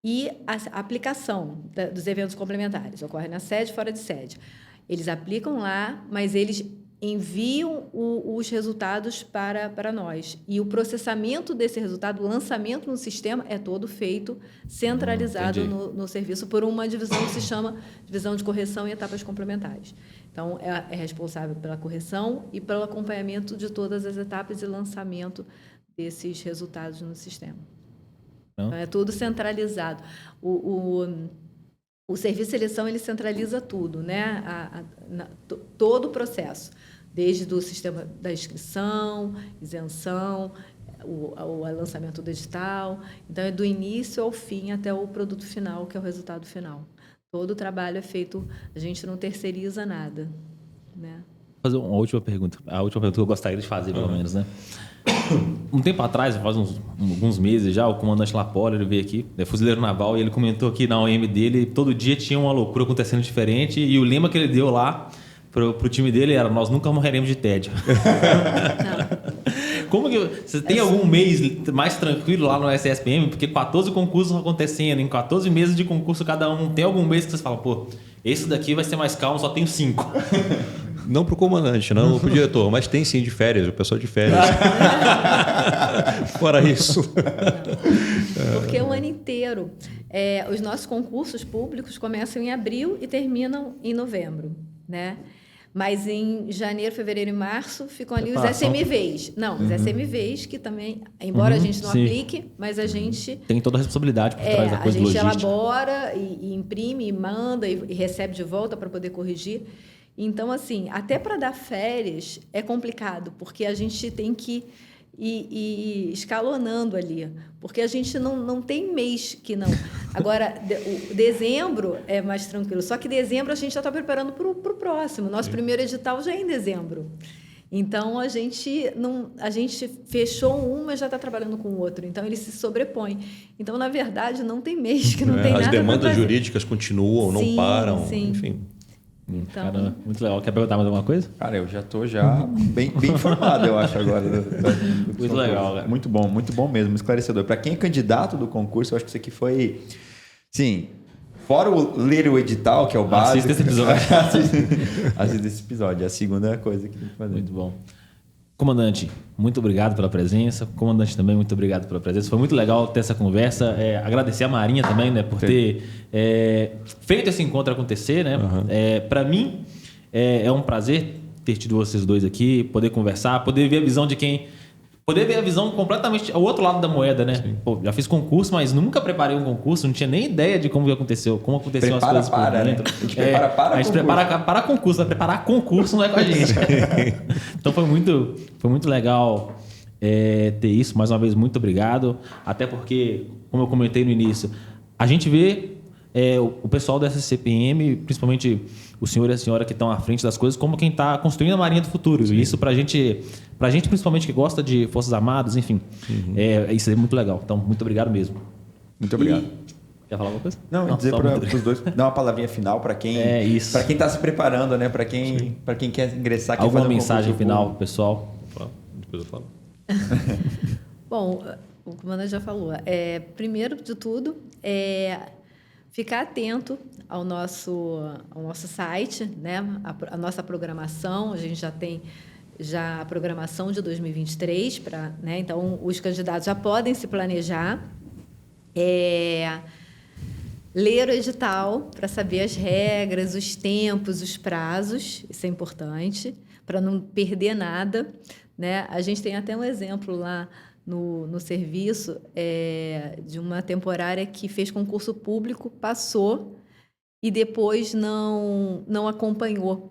E a aplicação dos eventos complementares ocorre na sede e fora de sede. Eles aplicam lá, mas eles enviam os resultados para nós. E o processamento desse resultado, o lançamento no sistema, é todo feito centralizado no serviço por uma divisão que se chama Divisão de Correção e Etapas Complementares. Então, é responsável pela correção e pelo acompanhamento de todas as etapas e lançamento desses resultados no sistema. Então, é tudo centralizado. O serviço de seleção, ele centraliza tudo, né? Todo o processo, desde o sistema da inscrição, isenção, o lançamento do edital. Então, é do início ao fim até o produto final, que é o resultado final. Todo o trabalho é feito, a gente não terceiriza nada, né? Vou fazer uma última pergunta. A última pergunta que eu gostaria de fazer, pelo menos, né? Um tempo atrás, faz alguns meses já, o comandante Lapoli, ele veio aqui, é fuzileiro naval, e ele comentou que na OM dele, todo dia tinha uma loucura acontecendo diferente, e o lema que ele deu lá pro time dele era: nós nunca morreremos de tédio. Como que você tem algum mês mais tranquilo lá no SSPM? Porque 14 concursos acontecendo, em 14 meses de concurso cada um, tem algum mês que você fala, pô, esse daqui vai ser mais calmo, só tenho 5. Não para o comandante, não para o diretor, mas tem sim de férias, o pessoal de férias. Fora isso. Porque o ano inteiro. Os nossos concursos públicos começam em abril e terminam em novembro, né? Mas em janeiro, fevereiro e março ficam ali os SMVs. Não, os SMVs que também, embora a gente não aplique, mas a gente... Tem toda a responsabilidade por trás da coisa logística. A gente elabora e imprime, e manda e recebe de volta para poder corrigir. Então, assim, até para dar férias é complicado, porque a gente tem que ir escalonando ali, porque a gente não tem mês que não. Agora, dezembro é mais tranquilo, só que dezembro a gente já está preparando para o próximo. Nosso primeiro edital já é em dezembro. Então, a gente fechou um, mas já está trabalhando com o outro. Então, ele se sobrepõe. Então, na verdade, não tem mês que não tem nada. As demandas jurídicas continuam, não param, sim. enfim. Então, Caramba, muito legal. Quer perguntar mais alguma coisa? Cara, eu já estou bem informado, eu acho, agora. Muito legal, cara. Muito bom mesmo, esclarecedor. Para quem é candidato do concurso, eu acho que isso aqui foi... Sim, fora ler o edital, que é o básico... Assista esse episódio. Assista esse episódio, é a segunda coisa que tem que fazer. Muito bom. Comandante, muito obrigado pela presença. Comandante também, muito obrigado pela presença. Foi muito legal ter essa conversa. Agradecer a Marinha também, né, por ter feito esse encontro acontecer, né? Para mim, é um prazer ter tido vocês dois aqui, poder conversar, poder ver a visão de quem... Poder ver a visão completamente ao outro lado da moeda, né? Pô, já fiz concurso, mas nunca preparei um concurso, não tinha nem ideia de como aconteceu as coisas por dentro. Né? A gente prepara para a gente prepara concurso, vai preparar concurso não é com a gente. Então foi muito legal ter isso. Mais uma vez, muito obrigado. Até porque, como eu comentei no início, a gente vê o pessoal da SCPM, principalmente o senhor e a senhora que estão à frente das coisas, como quem está construindo a Marinha do futuro. Sim. E isso pra gente principalmente que gosta de Forças Armadas, enfim, isso é muito legal. Então, muito obrigado mesmo. Muito obrigado. Quer falar alguma coisa? Não, dizer para os dois, dar uma palavrinha final para quem está se preparando, né? Para quem quer ingressar. Quer alguma fazer mensagem final, pessoal? Depois eu falo. Bom, o comandante já falou. Primeiro de tudo, ficar atento ao nosso site, né? A nossa programação. A gente já tem a programação de 2023, né? Então, os candidatos já podem se planejar. Ler o edital para saber as regras, os tempos, os prazos. Isso é importante, para não perder nada, né? A gente tem até um exemplo lá no serviço de uma temporária que fez concurso público, passou e depois não acompanhou.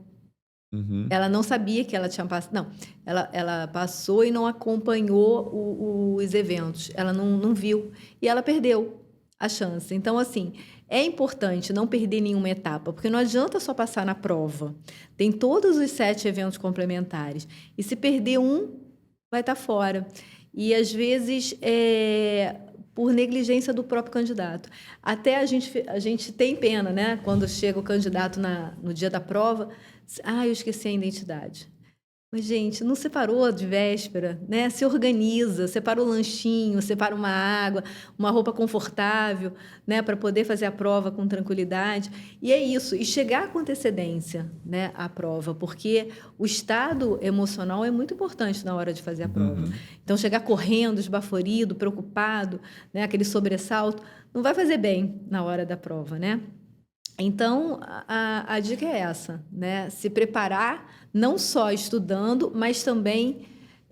Uhum. Ela não sabia que ela tinha passado. Não, ela passou e não acompanhou os eventos. Ela não viu. E ela perdeu a chance. Então, assim, é importante não perder nenhuma etapa, porque não adianta só passar na prova. Tem todos os 7 eventos complementares. E se perder um, vai estar fora. E, às vezes, por negligência do próprio candidato. Até a gente tem pena, né? Quando chega o candidato no dia da prova, eu esqueci a identidade. Mas, gente, não separou de véspera, né? Se organiza, separa o lanchinho, separa uma água, uma roupa confortável, né? Para poder fazer a prova com tranquilidade. E é isso. E chegar com antecedência, né? À prova, porque o estado emocional é muito importante na hora de fazer a prova. Uhum. Então, chegar correndo, esbaforido, preocupado, né? Aquele sobressalto, não vai fazer bem na hora da prova, né? Então, a dica é essa, né? Se preparar, não só estudando, mas também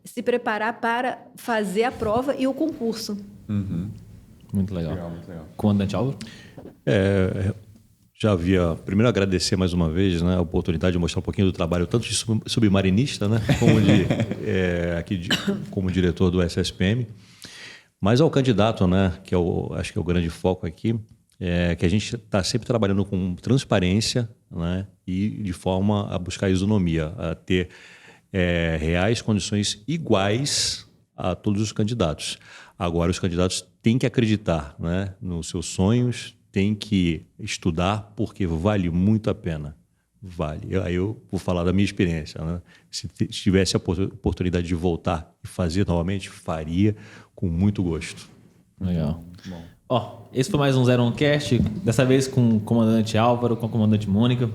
se preparar para fazer a prova e o concurso. Uhum. Muito legal. Muito legal. Comandante Álvaro? Já havia, primeiro, agradecer mais uma vez, né, a oportunidade de mostrar um pouquinho do trabalho, tanto de submarinista, né, como diretor do SSPM, mas ao candidato, né, que acho que é o grande foco aqui, que a gente está sempre trabalhando com transparência, né, e de forma a buscar isonomia, a ter reais condições iguais a todos os candidatos. Agora, os candidatos têm que acreditar, né, nos seus sonhos, têm que estudar, porque vale muito a pena. Vale. Aí eu vou falar da minha experiência, né? Se tivesse a oportunidade de voltar e fazer novamente, faria com muito gosto. Legal. Bom. Esse foi mais um 01cast, dessa vez com o comandante Álvaro, com a comandante Mônica.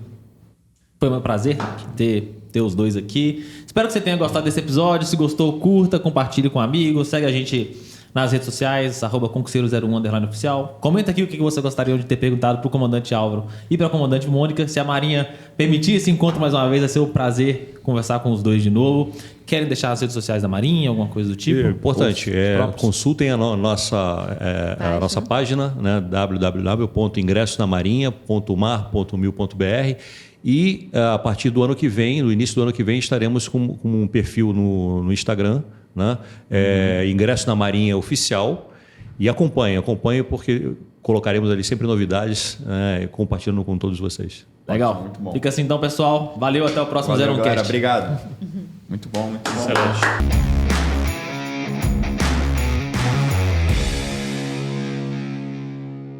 Foi um prazer ter os dois aqui. Espero que você tenha gostado desse episódio. Se gostou, curta, compartilhe com amigos, segue a gente nas redes sociais, @concurseiro01_oficial. Comenta aqui o que você gostaria de ter perguntado para o comandante Álvaro e para a comandante Mônica. Se a Marinha permitir esse encontro mais uma vez, vai ser um prazer conversar com os dois de novo. Querem deixar as redes sociais da Marinha, alguma coisa do tipo? Importante, consultem a nossa página, né, www.ingressonamarinha.mar.mil.br, e a partir do ano que vem, no início do ano que vem, estaremos com um perfil no Instagram, né? Ingresso na Marinha Oficial, e acompanhe porque colocaremos ali sempre novidades, compartilhando com todos vocês. Legal. Muito bom. Fica assim então, pessoal. Valeu, até o próximo 01cast. Obrigado. Muito bom, muito bom. Excelente.